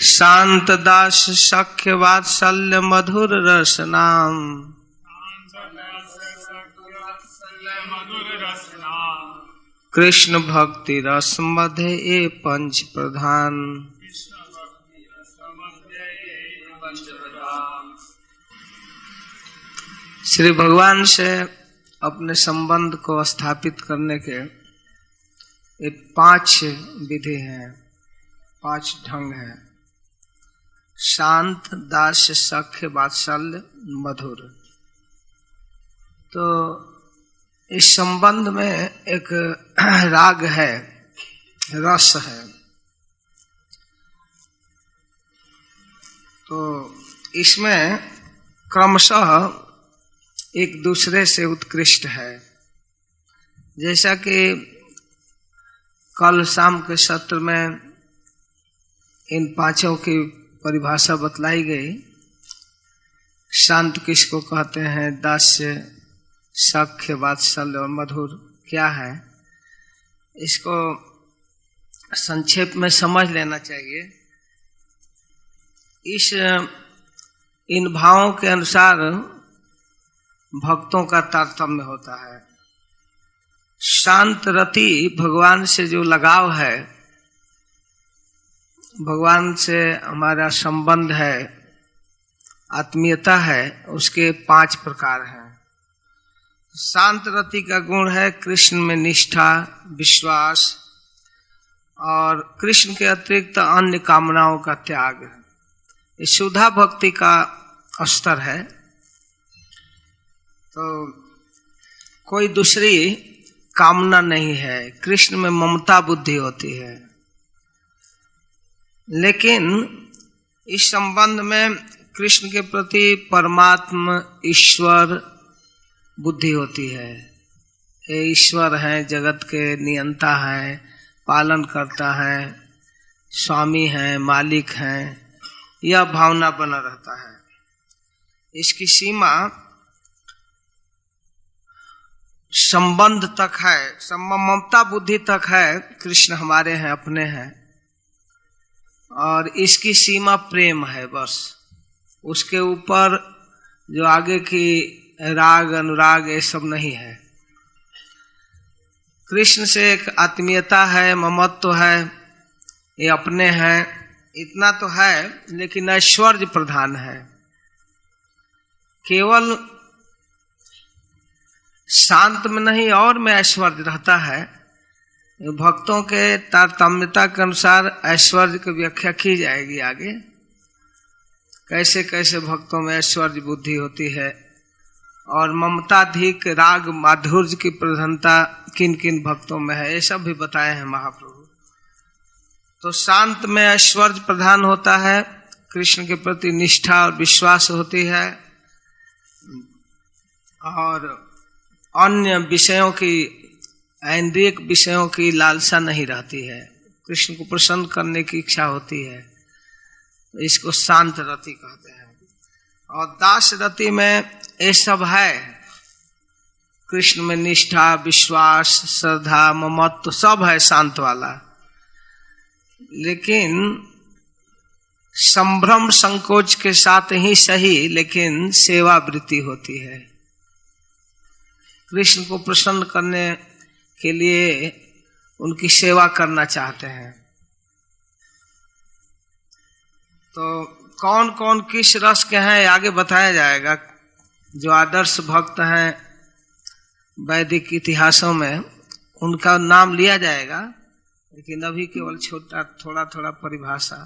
शांत दास सख्य वात्सल्य मधुर रसनाम। कृष्ण भक्ति रस मध्य ये पंच प्रधान। श्री भगवान से अपने संबंध को स्थापित करने के ये 5 विधि हैं, 5 ढंग हैं। शांत दास्य सख्य वात्सल्य मधुर। तो इस संबंध में एक राग है, रस है। तो इसमें क्रमशः एक दूसरे से उत्कृष्ट है। जैसा कि कल शाम के सत्र में इन 5 की परिभाषा बतलाई गई। शांत किसको कहते हैं, दास्य, सख्य, वात्सल्य और मधुर क्या है, इसको संक्षेप में समझ लेना चाहिए। इन भावों के अनुसार भक्तों का तारतम्य होता है। शांत रति भगवान से जो लगाव है, भगवान से हमारा संबंध है, आत्मीयता है, उसके 5 प्रकार हैं। शांत रति का गुण है कृष्ण में निष्ठा, विश्वास और कृष्ण के अतिरिक्त अन्य कामनाओं का त्याग। ये शुद्धा भक्ति का स्तर है। तो कोई दूसरी कामना नहीं है। कृष्ण में ममता बुद्धि होती है, लेकिन इस संबंध में कृष्ण के प्रति परमात्मा ईश्वर बुद्धि होती है। ये ईश्वर है, जगत के नियंता है, पालन करता है, स्वामी है, मालिक है, यह भावना बना रहता है। इसकी सीमा संबंध तक है, ममता बुद्धि तक है, कृष्ण हमारे हैं, अपने हैं, और इसकी सीमा प्रेम है बस। उसके ऊपर जो आगे की राग अनुराग ये सब नहीं है। कृष्ण से एक आत्मीयता है, ममत्व है, ये अपने हैं, इतना तो है, लेकिन ऐश्वर्य प्रधान है। केवल शांत में नहीं और में ऐश्वर्य रहता है। भक्तों के तारतम्यता के अनुसार ऐश्वर्य की व्याख्या की जाएगी आगे, कैसे कैसे भक्तों में ऐश्वर्य बुद्धि होती है और ममताधिक राग माधुर्य की प्रधानता किन किन भक्तों में है, ये सब भी बताए हैं महाप्रभु। तो शांत में ऐश्वर्य प्रधान होता है, कृष्ण के प्रति निष्ठा और विश्वास होती है, और अन्य विषयों की, ऐन्द्रियक विषयों की लालसा नहीं रहती है, कृष्ण को प्रसन्न करने की इच्छा होती है। तो इसको शांत रति कहते हैं। और दास रति में ये सब है, कृष्ण में निष्ठा, विश्वास, श्रद्धा, ममत्व सब है शांत वाला, लेकिन संभ्रम संकोच के साथ ही सही, लेकिन सेवा वृत्ति होती है। कृष्ण को प्रसन्न करने के लिए उनकी सेवा करना चाहते हैं। तो कौन कौन किस रस के हैं आगे बताया जाएगा। जो आदर्श भक्त हैं वैदिक इतिहासों में, उनका नाम लिया जाएगा, लेकिन अभी केवल थोड़ा थोड़ा परिभाषा।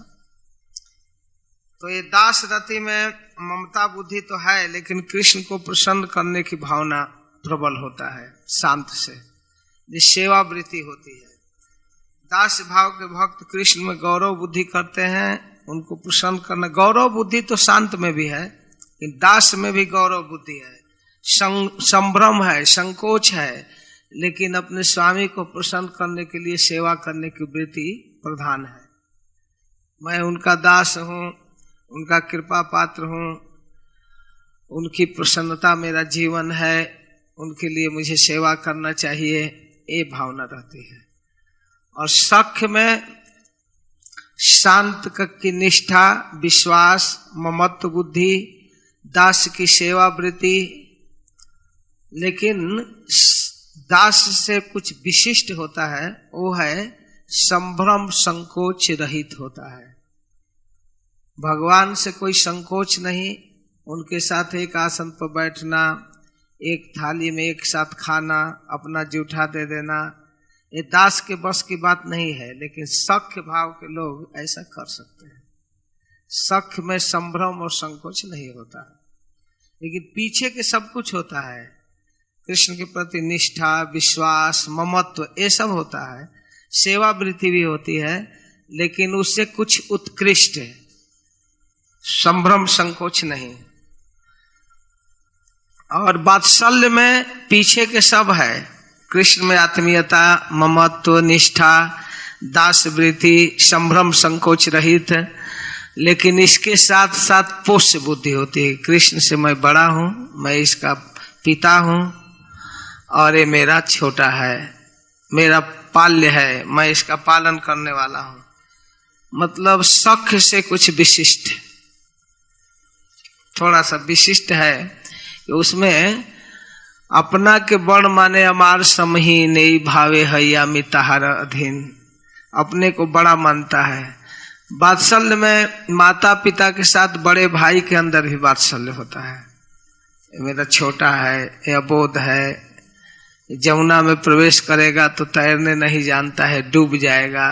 तो ये दास रति में ममता बुद्धि तो है, लेकिन कृष्ण को प्रसन्न करने की भावना प्रबल होता है शांत से, जिस सेवा वृत्ति होती है। दास भाव के भक्त कृष्ण में गौरव बुद्धि करते हैं, उनको प्रसन्न करना। गौरव बुद्धि तो शांत में भी है, लेकिन दास में भी गौरव बुद्धि है, संभ्रम है, संकोच है, लेकिन अपने स्वामी को प्रसन्न करने के लिए सेवा करने की वृत्ति प्रधान है। मैं उनका दास हूँ, उनका कृपा पात्र हूँ, उनकी प्रसन्नता मेरा जीवन है, उनके लिए मुझे सेवा करना चाहिए, ये भावना रहती है। और सख्य में शांत की निष्ठा, विश्वास, ममत्व बुद्धि, दास की सेवा वृत्ति। लेकिन दास से कुछ विशिष्ट होता है, वो है संभ्रम संकोच रहित होता है। भगवान से कोई संकोच नहीं, उनके साथ एक आसन पर बैठना, एक थाली में एक साथ खाना, अपना जूठा दे देना, ये दास के बस की बात नहीं है। लेकिन सख्य भाव के लोग ऐसा कर सकते हैं। सख्य में संभ्रम और संकोच नहीं होता, लेकिन पीछे के सब कुछ होता है। कृष्ण के प्रति निष्ठा, विश्वास, ममत्व, ये सब होता है। सेवा वृत्ति भी होती है, लेकिन उससे कुछ उत्कृष्ट है, संभ्रम संकोच नहीं। और वात्सल्य में पीछे के सब है। कृष्ण में आत्मीयता, ममत्व, निष्ठा, दास वृत्ति, संभ्रम संकोच रहित। लेकिन इसके साथ साथ पोष्य बुद्धि होती है। कृष्ण से मैं बड़ा हूं, मैं इसका पिता हूं और ये मेरा छोटा है, मेरा पाल्य है, मैं इसका पालन करने वाला हूं। मतलब सख्य से कुछ विशिष्ट, थोड़ा सा विशिष्ट है कि उसमें अपना के बड़ माने अमार समही नहीं भावे हैया मिताहार अधीन, अपने को बड़ा मानता है। वात्सल्य में माता पिता के साथ बड़े भाई के अंदर भी वात्सल्य होता है। ये मेरा छोटा है, ये अबोध है, जमुना में प्रवेश करेगा तो तैरने नहीं जानता है, डूब जाएगा,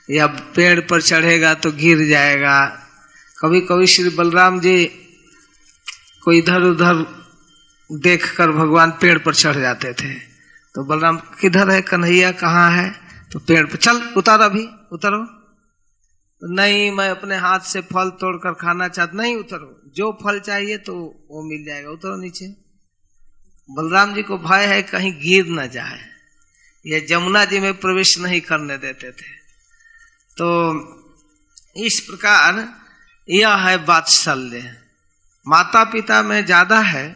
या पेड़ पर चढ़ेगा तो गिर जाएगा। कभी कभी श्री बलराम जी को इधर उधर देखकर भगवान पेड़ पर चढ़ जाते थे, तो बलराम किधर है कन्हैया, कहाँ है? तो पेड़ पर, चल उतर, अभी उतरो। नहीं, मैं अपने हाथ से फल तोड़कर खाना चाहता। नहीं उतरो, जो फल चाहिए तो वो मिल जाएगा, उतरो नीचे। बलराम जी को भय है कहीं गिर न जाए, ये जमुना जी में प्रवेश नहीं करने देते थे। तो इस प्रकार यह है वात्सल्य। माता पिता में ज्यादा है,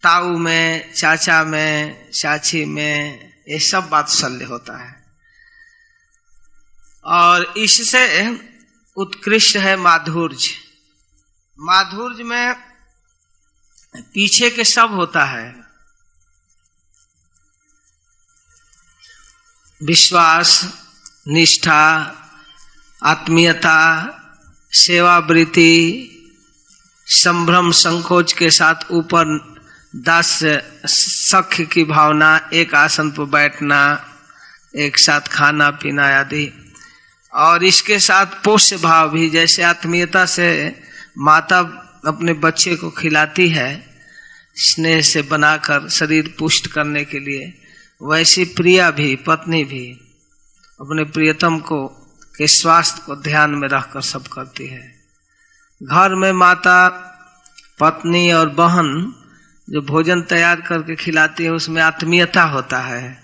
ताऊ में, चाचा में, चाची में, ये सब वात्सल्य होता है। और इससे उत्कृष्ट है माधुर्य। माधुर्य में पीछे के सब होता है, विश्वास, निष्ठा, आत्मीयता, सेवा वृत्ति, संभ्रम संकोच के साथ ऊपर दास सख्य की भावना, एक आसन पर बैठना, एक साथ खाना पीना आदि। और इसके साथ पोष्य भाव भी, जैसे आत्मीयता से माता अपने बच्चे को खिलाती है स्नेह से बनाकर शरीर पुष्ट करने के लिए, वैसी प्रिया भी, पत्नी भी अपने प्रियतम को के स्वास्थ्य को ध्यान में रखकर सब करती है। घर में माता, पत्नी और बहन जो भोजन तैयार करके खिलाती है, उसमें आत्मीयता होता है,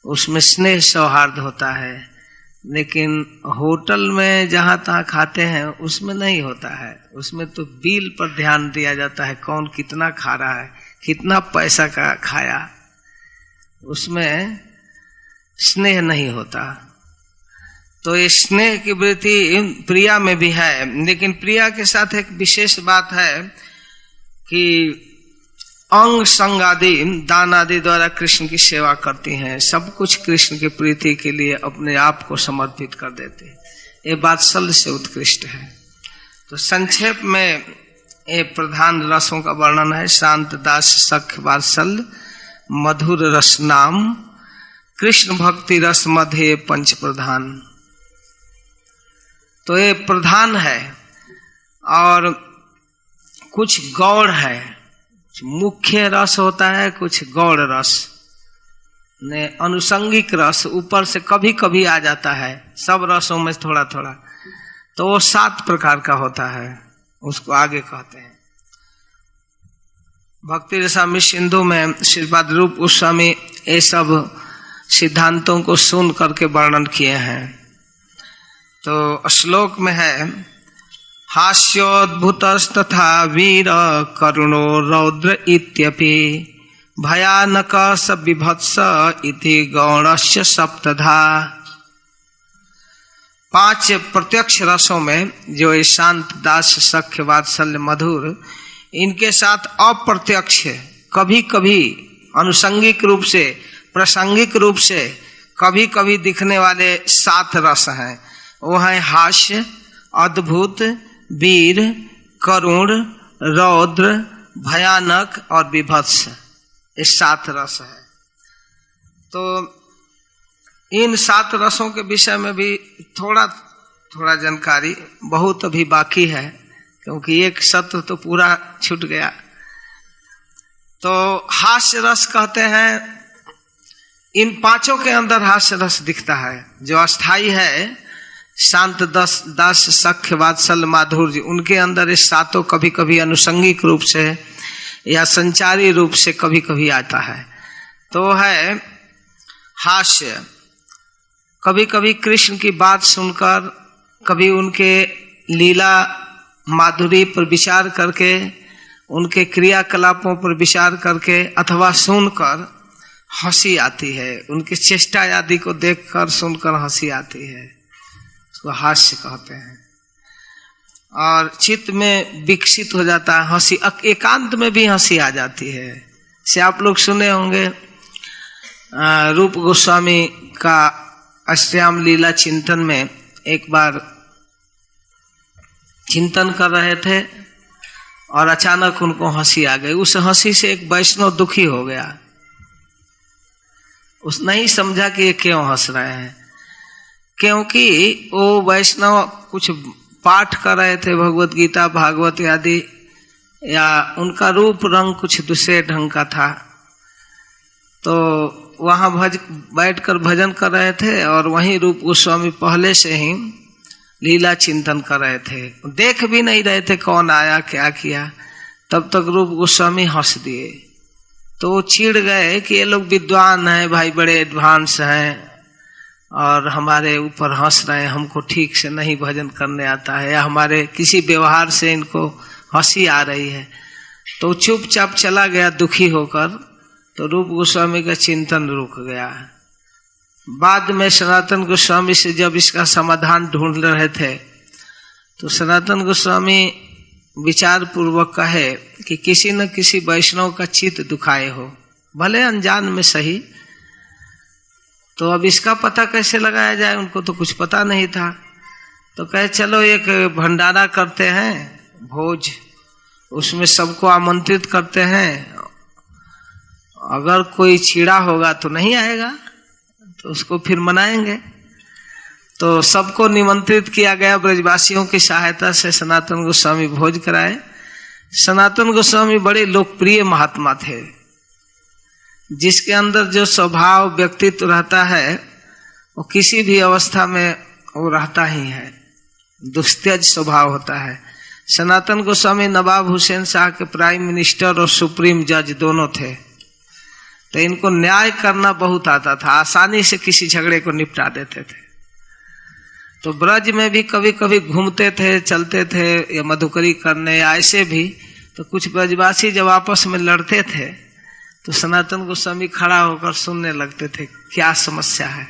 उसमें स्नेह सौहार्द होता है। लेकिन होटल में जहाँ तहाँ खाते हैं उसमें नहीं होता है। उसमें तो बिल पर ध्यान दिया जाता है, कौन कितना खा रहा है, कितना पैसा का खाया, उसमें स्नेह नहीं होता। तो ये स्नेह की वृत्ति प्रिया में भी है। लेकिन प्रिया के साथ एक विशेष बात है कि अंग संग आदि, दान आदि द्वारा कृष्ण की सेवा करती हैं। सब कुछ कृष्ण की प्रीति के लिए अपने आप को समर्पित कर देते हैं। ये वात्सल्य से उत्कृष्ट है। तो संक्षेप में ये प्रधान रसों का वर्णन है। शांत, दास, सख्य, वात्सल्य, मधुर रस नाम, कृष्ण भक्ति रस मध्य पंच प्रधान। तो ये प्रधान है और कुछ गौड़ है, मुख्य रस होता है, कुछ गौड़ रस ने अनुषंगिक रस ऊपर से कभी कभी आ जाता है, सब रसों में थोड़ा थोड़ा। तो वो 7 प्रकार का होता है, उसको आगे कहते हैं। भक्ति रसामृत सिंधु में श्रीपाद रूप गोस्वामी ये सब सिद्धांतों को सुन करके वर्णन किए हैं। तो श्लोक में है, हास्योद्भुतस्तथा वीर करुणो रौद्र इत्यपि भयानक स विभत्स इति गौणस्य सप्तधा। 5 प्रत्यक्ष रसों में जो ये शांत, दास, सख्य, वात्सल्य, मधुर, इनके साथ अप्रत्यक्ष कभी कभी अनुषंगिक रूप से, प्रासंगिक रूप से कभी कभी दिखने वाले 7 रस हैं। वो हैं हास्य, अद्भुत, वीर, करुण, रौद्र, भयानक और विभत्स। ये 7 रस है। तो इन 7 रसों के विषय में भी थोड़ा थोड़ा जानकारी बहुत अभी बाकी है, क्योंकि एक सत्र तो पूरा छूट गया। तो हास्य रस कहते हैं, इन 5 के अंदर हास्य रस दिखता है। जो अस्थाई है, शांत, दास, सख्य, वात्सल्य, माधुर्य, उनके अंदर इस 7 कभी कभी अनुषंगिक रूप से या संचारी रूप से कभी कभी आता है। तो है हास्य। कभी कभी कृष्ण की बात सुनकर, कभी उनके लीला माधुरी पर विचार करके, उनके क्रियाकलापों पर विचार करके अथवा सुनकर हंसी आती है। उनकी चेष्टा आदि को देखकर, सुनकर हंसी आती है, उसको हास्य कहते हैं। और चित्त में विकसित हो जाता है हंसी, एकांत में भी हंसी आ जाती है। से आप लोग सुने होंगे रूप गोस्वामी का अष्टयाम लीला चिंतन में एक बार चिंतन कर रहे थे और अचानक उनको हंसी आ गई। उस हंसी से एक वैष्णव दुखी हो गया। उस नहीं समझा कि ये क्यों हंस रहे हैं, क्योंकि वो वैष्णव कुछ पाठ कर रहे थे, भगवत गीता, भागवत आदि, या उनका रूप रंग कुछ दूसरे ढंग का था। तो वहां बैठकर भजन कर रहे थे और वहीं रूप गोस्वामी पहले से ही लीला चिंतन कर रहे थे। देख भी नहीं रहे थे कौन आया क्या किया, तब तक रूप गोस्वामी हंस दिए। तो चिढ़ गए कि ये लोग विद्वान हैं भाई, बड़े एडवांस हैं और हमारे ऊपर हंस रहे हैं, हमको ठीक से नहीं भजन करने आता है, या हमारे किसी व्यवहार से इनको हंसी आ रही है। तो चुपचाप चला गया दुखी होकर। तो रूप गोस्वामी का चिंतन रुक गया। बाद में सनातन गोस्वामी से जब इसका समाधान ढूंढ रहे थे, तो सनातन गोस्वामी विचार पूर्वक कहे कि किसी न किसी वैष्णव का चित्त दुखाए हो, भले अनजान में सही। तो अब इसका पता कैसे लगाया जाए, उनको तो कुछ पता नहीं था। तो कहे चलो एक भंडारा करते हैं, भोज, उसमें सबको आमंत्रित करते हैं, अगर कोई छीड़ा होगा तो नहीं आएगा, तो उसको फिर मनाएंगे। तो सबको निमंत्रित किया गया। ब्रजवासियों की सहायता से सनातन गोस्वामी भोज कराए। सनातन गोस्वामी बड़े लोकप्रिय महात्मा थे, जिसके अंदर जो स्वभाव व्यक्तित्व रहता है वो किसी भी अवस्था में वो रहता ही है, दुस्तेज स्वभाव होता है। सनातन गोस्वामी नवाब हुसैन शाह के प्राइम मिनिस्टर और सुप्रीम जज दोनों थे। तो इनको न्याय करना बहुत आता था, आसानी से किसी झगड़े को निपटा देते थे। तो ब्रज में भी कभी कभी घूमते थे, चलते थे, या मधुकरी करने या ऐसे भी। तो कुछ ब्रजवासी जब आपस में लड़ते थे तो सनातन गोस्वामी खड़ा होकर सुनने लगते थे क्या समस्या है,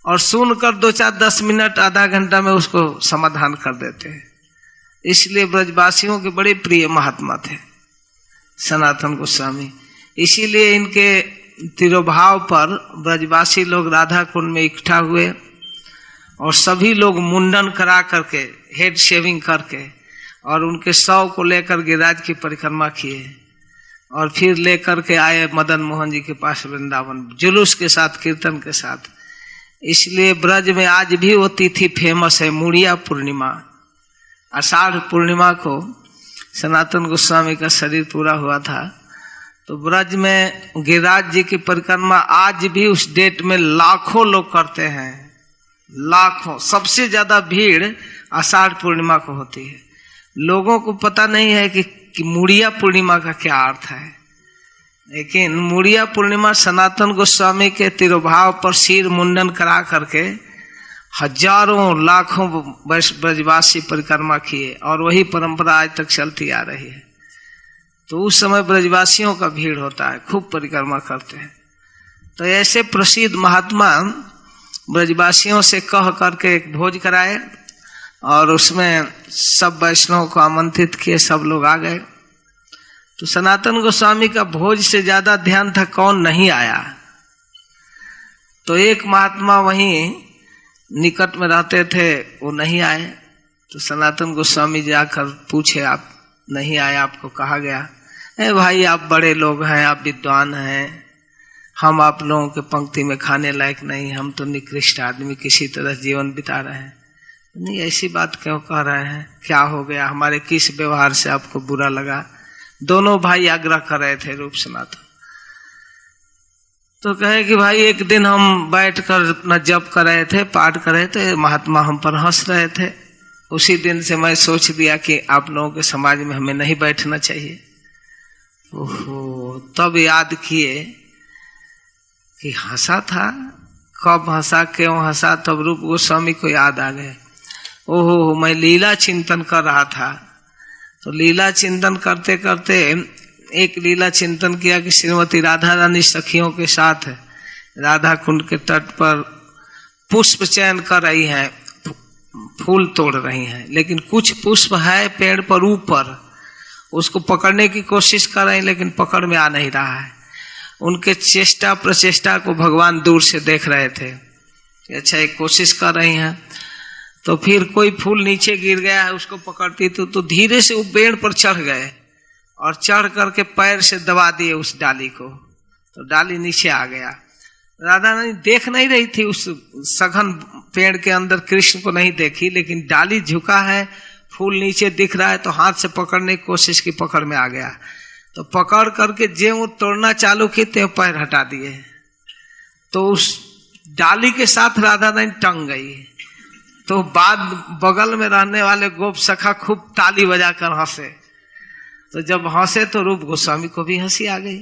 और सुनकर 2-4-10 मिनट, आधा घंटा में उसको समाधान कर देते। इसलिए ब्रजवासियों के बड़े प्रिय महात्मा थे सनातन गोस्वामी। इसीलिए इनके तिरोभाव पर ब्रजवासी लोग राधा कुंड में इकट्ठा हुए और सभी लोग मुंडन करा करके, हेड शेविंग करके, और उनके शव को लेकर गिरिराज की परिक्रमा किए और फिर लेकर के आए मदन मोहन जी के पास वृंदावन, जुलूस के साथ, कीर्तन के साथ। इसलिए ब्रज में आज भी वो तिथि फेमस है, मुड़िया पूर्णिमा। आषाढ़ पूर्णिमा को सनातन गोस्वामी का शरीर पूरा हुआ था। तो ब्रज में गिरिराज जी की परिक्रमा आज भी उस डेट में लाखों लोग करते हैं, लाखों। सबसे ज्यादा भीड़ आषाढ़ पूर्णिमा को होती है। लोगों को पता नहीं है कि मुड़िया पूर्णिमा का क्या अर्थ है, लेकिन मुड़िया पूर्णिमा सनातन गोस्वामी के तिरुभाव पर सिर मुंडन करा करके हजारों लाखों ब्रजवासी परिक्रमा किए, और वही परंपरा आज तक चलती आ रही है। तो उस समय ब्रजवासियों का भीड़ होता है, खूब परिक्रमा करते हैं। तो ऐसे प्रसिद्ध महात्मा ब्रजवासियों से कह करके एक भोज कराए और उसमें सब वैष्णव को आमंत्रित किए, सब लोग आ गए। तो सनातन गोस्वामी का भोज से ज्यादा ध्यान था कौन नहीं आया। तो एक महात्मा वहीं निकट में रहते थे, वो नहीं आए। तो सनातन गोस्वामी जाकर पूछे, आप नहीं आए, आपको कहा गया? भाई आप बड़े लोग हैं, आप विद्वान हैं, हम आप लोगों के पंक्ति में खाने लायक नहीं, हम तो निकृष्ट आदमी किसी तरह जीवन बिता रहे हैं। नहीं, ऐसी बात क्यों कह रहे हैं? क्या हो गया? हमारे किस व्यवहार से आपको बुरा लगा? दोनों भाई आग्रह कर रहे थे रूप सनातन। तो कहे कि भाई एक दिन हम बैठकर अपना जप कर रहे थे, पाठ कर रहे थे, महात्मा हम पर हंस रहे थे। उसी दिन से मैं सोच दिया कि आप लोगों के समाज में हमें नहीं बैठना चाहिए। ओहो, तब याद किए कि हंसा था, कब हंसा, क्यों हंसा, तब रूप गोस्वामी को याद आ गए। ओहो, मैं लीला चिंतन कर रहा था। तो लीला चिंतन करते करते एक लीला चिंतन किया कि श्रीमती राधा रानी सखियों के साथ राधा कुंड के तट पर पुष्प चयन कर रही हैं, फूल तोड़ रही हैं, लेकिन कुछ पुष्प है पेड़ पर ऊपर, उसको पकड़ने की कोशिश कर रही, लेकिन पकड़ में आ नहीं रहा है। उनके चेष्टा प्रचेष्टा को भगवान दूर से देख रहे थे कि अच्छा एक कोशिश कर रही हैं। तो फिर कोई फूल नीचे गिर गया है, उसको पकड़ती तो धीरे से वो पेड़ पर चढ़ गए और चढ़ करके पैर से दबा दिए उस डाली को, तो डाली नीचे आ गया। राधा रानी देख नहीं रही थी उस सघन पेड़ के अंदर, कृष्ण को नहीं देखी, लेकिन डाली झुका है, फूल नीचे दिख रहा है, तो हाथ से पकड़ने की कोशिश की, पकड़ में आ गया। तो पकड़ करके जे वो तोड़ना चालू की तो पैर हटा दिए, तो उस डाली के साथ राधा रानी टंग गई। तो बाद बगल में रहने वाले गोप सखा खूब ताली बजाकर हंसे। तो जब हंसे तो रूप गोस्वामी को भी हंसी आ गई।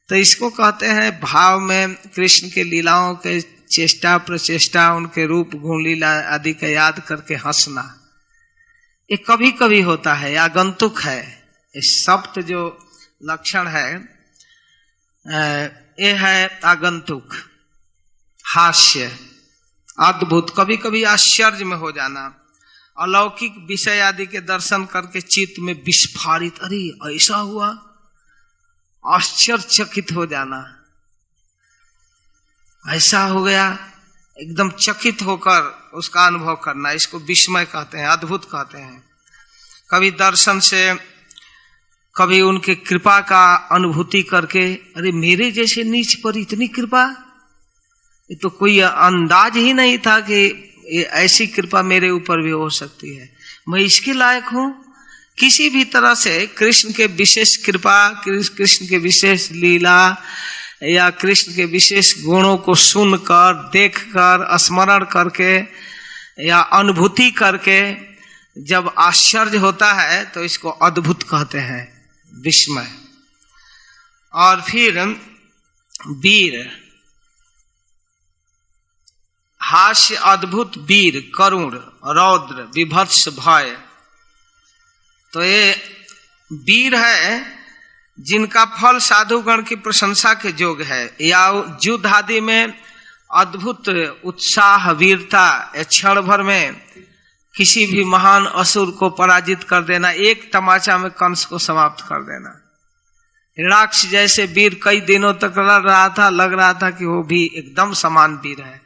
तो इसको कहते हैं भाव में कृष्ण के लीलाओं के चेष्टा प्रचेष्टा, उनके रूप गुण लीला आदि का याद करके हंसना, ये कभी कभी होता है, आगंतुक है। इस सप्त जो लक्षण है ये है आगंतुक, हास्य, अद्भुत, कभी कभी आश्चर्य में हो जाना, अलौकिक विषय आदि के दर्शन करके चित्त में विस्फारित, अरे ऐसा हुआ, आश्चर्यचकित हो जाना, ऐसा हो गया, एकदम चकित होकर उसका अनुभव करना, इसको विस्मय कहते हैं, अद्भुत कहते हैं। कभी दर्शन से, कभी उनके कृपा का अनुभूति करके, अरे मेरे जैसे नीच पर इतनी कृपा, ये तो कोई अंदाज ही नहीं था कि ऐसी कृपा मेरे ऊपर भी हो सकती है, मैं इसके लायक हूं। किसी भी तरह से कृष्ण के विशेष कृपा, कृष्ण के विशेष लीला या कृष्ण के विशेष गुणों को सुनकर, देखकर, स्मरण करके या अनुभूति करके जब आश्चर्य होता है तो इसको अद्भुत कहते हैं, विस्मय। और फिर वीर, हास्य, अद्भुत, वीर, करुण, रौद्र, विभत्स, भय। तो ये वीर है जिनका फल साधुगण की प्रशंसा के योग्य है, या युद्ध आदि में अद्भुत उत्साह, वीरता, क्षण भर में किसी भी महान असुर को पराजित कर देना, एक तमाचा में कंस को समाप्त कर देना। हिरणाक्ष जैसे वीर कई दिनों तक लड़ रहा था, लग रहा था कि वो भी एकदम समान वीर है,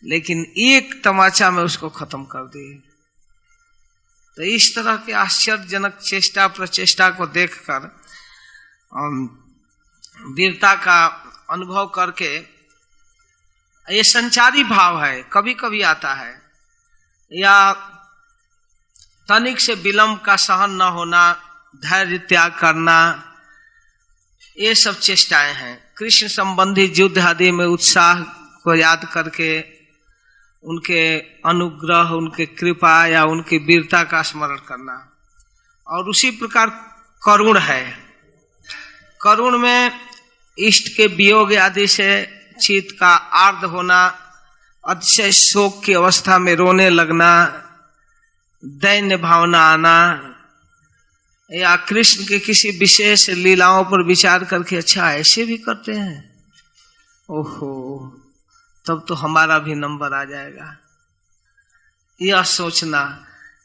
लेकिन एक तमाचा में उसको खत्म कर दिए। तो इस तरह के आश्चर्यजनक चेष्टा प्रचेष्टा को देखकर, वीरता का अनुभव करके, ये संचारी भाव है, कभी कभी आता है, या तनिक से विलंब का सहन न होना, धैर्य त्याग करना, ये सब चेष्टाएं हैं। कृष्ण संबंधी युद्ध आदि में उत्साह को याद करके उनके अनुग्रह, उनके कृपा या उनकी वीरता का स्मरण करना। और उसी प्रकार करुण है, करुण में इष्ट के वियोग आदि से चित्त का आर्द्र होना, अतिशय शोक की अवस्था में रोने लगना, दैन्य भावना आना, या कृष्ण के किसी विशेष लीलाओं पर विचार करके अच्छा ऐसे भी करते हैं, ओहो, तब तो हमारा भी नंबर आ जाएगा। यह सोचना,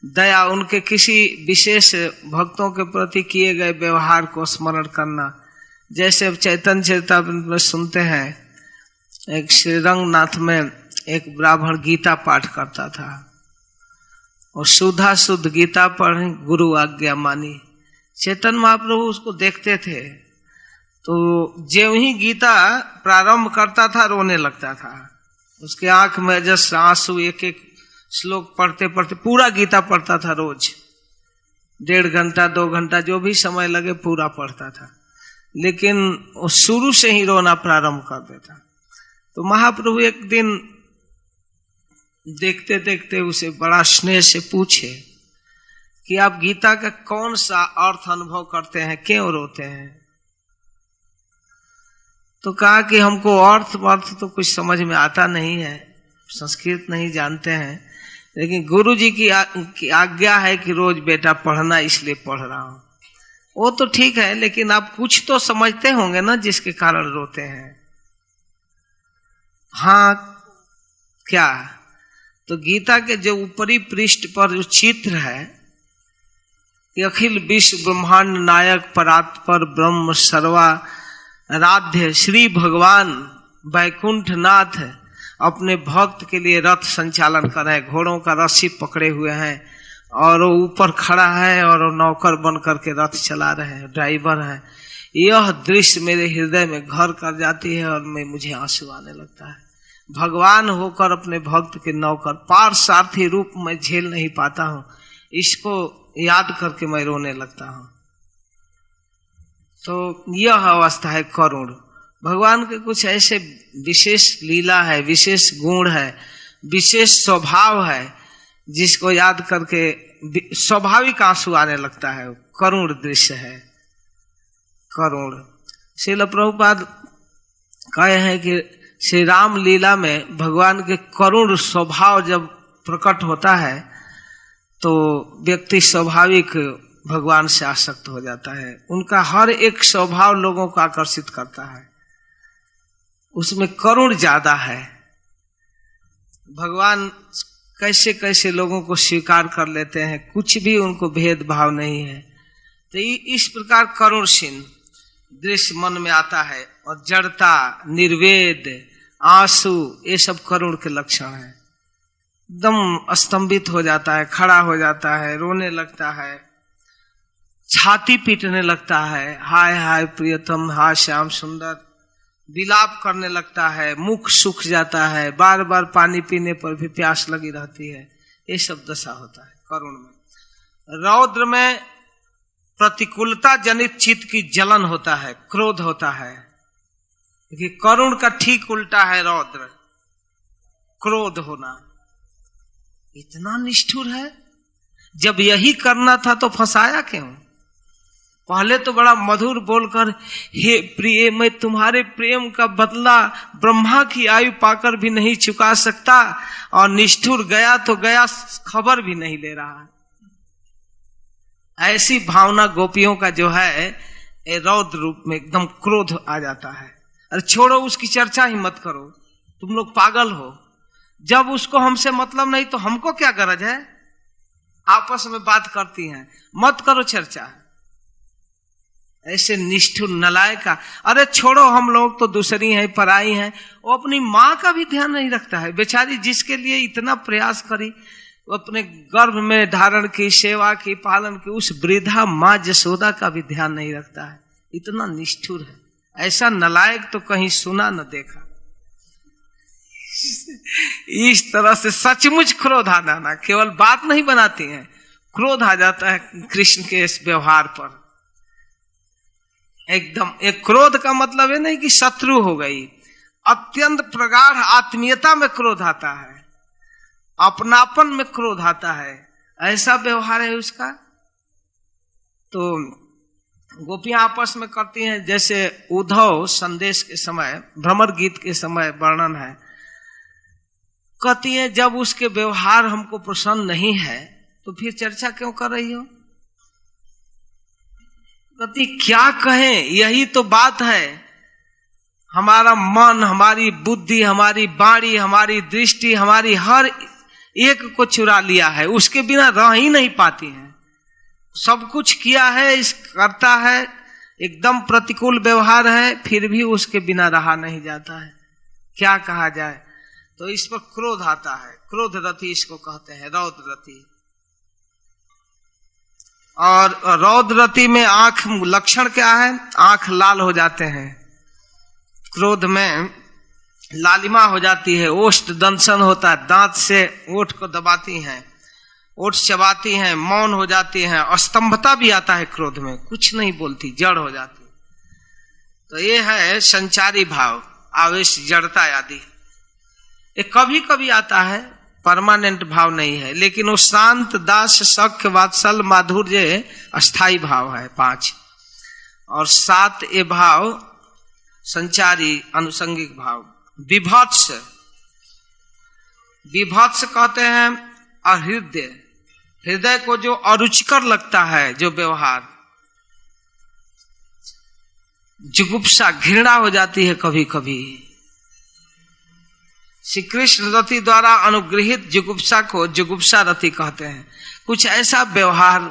दया, उनके किसी विशेष भक्तों के प्रति किए गए व्यवहार को स्मरण करना। जैसे अब चैतन्य चरितामृत में सुनते हैं, एक श्री रंगनाथ में एक ब्राह्मण गीता पाठ करता था और शुद्धा शुद्ध गीता पढ़ गुरु आज्ञा मानी। चैतन्य महाप्रभु उसको देखते थे तो ज्यों ही गीता प्रारंभ करता था रोने लगता था। उसके आंख में जस्ट आंसू, एक एक श्लोक पढ़ते पढ़ते पूरा गीता पढ़ता था। रोज 1.5 घंटा 2 घंटा जो भी समय लगे पूरा पढ़ता था, लेकिन वो शुरू से ही रोना प्रारंभ कर देता। तो महाप्रभु एक दिन देखते देखते उसे बड़ा स्नेह से पूछे कि आप गीता का कौन सा अर्थ अनुभव करते हैं, क्यों रोते हैं? तो कहा कि हमको अर्थ तो कुछ समझ में आता नहीं है, संस्कृत नहीं जानते हैं, लेकिन गुरु जी की आज्ञा है कि रोज बेटा पढ़ना, इसलिए पढ़ रहा हूं। वो तो ठीक है, लेकिन आप कुछ तो समझते होंगे ना जिसके कारण रोते हैं। हाँ, क्या? तो गीता के जो ऊपरी पृष्ठ पर जो चित्र है कि अखिल विश्व ब्रह्मांड नायक परात्पर ब्रह्म सर्वाराध्य श्री भगवान वैकुंठनाथ अपने भक्त के लिए रथ संचालन कर रहे हैं, घोड़ों का रस्सी पकड़े हुए हैं और वो ऊपर खड़ा है और नौकर बन करके रथ चला रहे हैं, ड्राइवर है। यह दृश्य मेरे हृदय में घर कर जाती है और मुझे आंसू आने लगता है। भगवान होकर अपने भक्त के नौकर, पारसारथी रूप में झेल नहीं पाता हूं, इसको याद करके मैं रोने लगता हूं। तो यह अवस्था है करुण। भगवान के कुछ ऐसे विशेष लीला है, विशेष गुण है, विशेष स्वभाव है, जिसको याद करके स्वाभाविक आंसू आने लगता है। करुण दृश्य है, करुण। श्रील प्रभुपाद कहे हैं कि श्री राम लीला में भगवान के करुण स्वभाव जब प्रकट होता है तो व्यक्ति स्वाभाविक भगवान से आसक्त हो जाता है। उनका हर एक स्वभाव लोगों को आकर्षित करता है, उसमें करुण ज्यादा है। भगवान कैसे कैसे लोगों को स्वीकार कर लेते हैं, कुछ भी उनको भेदभाव नहीं है। तो इस प्रकार करुण सीन दृश्य मन में आता है। और जड़ता, निर्वेद, आंसू, ये सब करुण के लक्षण है। एकदम स्तंभित हो जाता है, खड़ा हो जाता है, रोने लगता है, छाती पीटने लगता है, हाय हाय प्रियतम, हाय श्याम सुंदर, विलाप करने लगता है, मुख सूख जाता है, बार बार पानी पीने पर भी प्यास लगी रहती है। ये सब दशा होता है करुण में। रौद्र में प्रतिकूलता जनित चित्त की जलन होता है, क्रोध होता है। कि करुण का ठीक उल्टा है रौद्र, क्रोध होना। इतना निष्ठुर है, जब यही करना था तो फंसाया क्यों? पहले तो बड़ा मधुर बोलकर, हे प्रिय, मैं तुम्हारे प्रेम का बदला ब्रह्मा की आयु पाकर भी नहीं चुका सकता, और निष्ठुर गया तो गया, खबर भी नहीं ले रहा। ऐसी भावना गोपियों का जो है, रौद्र रूप में एकदम क्रोध आ जाता है। अरे छोड़ो, उसकी चर्चा ही मत करो, तुम लोग पागल हो। जब उसको हमसे मतलब नहीं तो हमको क्या गरज है? आपस में बात करती हैं, मत करो चर्चा। ऐसे निष्ठुर नलायक का, अरे छोड़ो, हम लोग तो दूसरी हैं, पराई हैं। वो अपनी माँ का भी ध्यान नहीं रखता है बेचारी, जिसके लिए इतना प्रयास करी, वो अपने गर्भ में धारण की, सेवा की, पालन की, उस वृद्धा माँ जसोदा का भी ध्यान नहीं रखता है। इतना निष्ठुर है। ऐसा नलायक तो कहीं सुना न देखा। इस तरह से सचमुच क्रोध आ जाना, केवल बात नहीं बनाती हैं, क्रोध आ जाता है कृष्ण के इस व्यवहार पर। एकदम एक क्रोध का मतलब है नहीं कि शत्रु हो गई, अत्यंत प्रगाढ़ आत्मीयता में क्रोध आता है, अपनापन में क्रोध आता है, ऐसा व्यवहार है उसका। तो गोपियां आपस में करती हैं, जैसे उद्धव संदेश के समय, भ्रमर गीत के समय वर्णन है, कहती है जब उसके व्यवहार हमको प्रसन्न नहीं है तो फिर चर्चा क्यों कर रही हो? कहती क्या कहें, यही तो बात है, हमारा मन, हमारी बुद्धि, हमारी वाणी, हमारी दृष्टि, हमारी हर एक को चुरा लिया है, उसके बिना रह ही नहीं पाती हैं। सब कुछ किया है, इस करता है, एकदम प्रतिकूल व्यवहार है, फिर भी उसके बिना रहा नहीं जाता है। क्या कहा जाए? तो इस पर क्रोध आता है, क्रोध रति इसको कहते हैं, रौद्र रति। और रौद्र रति में आंख, लक्षण क्या है? आंख लाल हो जाते हैं, क्रोध में लालिमा हो जाती है, ओष्ठ दंशन होता है, दांत से ओठ को दबाती हैं, ओठ चबाती हैं, मौन हो जाती हैं, अस्तंभता भी आता है क्रोध में, कुछ नहीं बोलती, जड़ हो जाती। तो ये है संचारी भाव, आवेश, जड़ता आदि। ये कभी कभी आता है, परमानेंट भाव नहीं है, लेकिन वो शांत, दास, सख्य, वात्सल, माधुर्य अस्थाई भाव है 5। और 7 ये भाव संचारी अनुसंगिक भाव। विभत्स, विभत्स कहते हैं अहृदय, हृदय को जो अरुचिकर लगता है, जो व्यवहार, जुगुप्सा, घृणा हो जाती है कभी कभी। श्री कृष्ण रति द्वारा अनुग्रहित जुगुप्सा को जुगुप्सा रति कहते हैं। कुछ ऐसा व्यवहार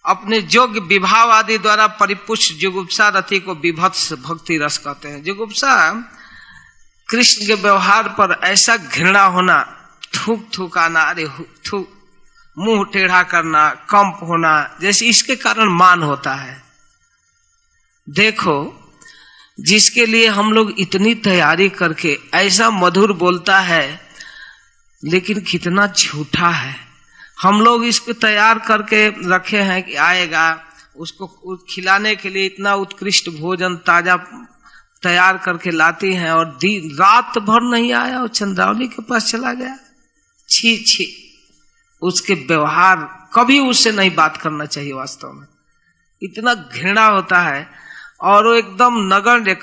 अपने जोग विभाव आदि द्वारा परिपुष्ट जुगुप्सा रति को विभत्स भक्ति रस कहते हैं। जुगुप्सा कृष्ण के व्यवहार पर ऐसा घृणा होना, थूक थूक आना, अरे थूक, मुंह टेढ़ा करना, कंप होना, जैसे इसके कारण मान होता है। देखो, जिसके लिए हम लोग इतनी तैयारी करके ऐसा मधुर बोलता है, लेकिन कितना झूठा है। हम लोग इसको तैयार करके रखे हैं कि आएगा, उसको खिलाने के लिए इतना उत्कृष्ट भोजन ताजा तैयार करके लाती हैं, और दिन रात भर नहीं आया, और चंद्रावली के पास चला गया। छी छी, उसके व्यवहार, कभी उससे नहीं बात करना चाहिए वास्तव में, इतना घृणा होता है। और वो एकदम नगण्य,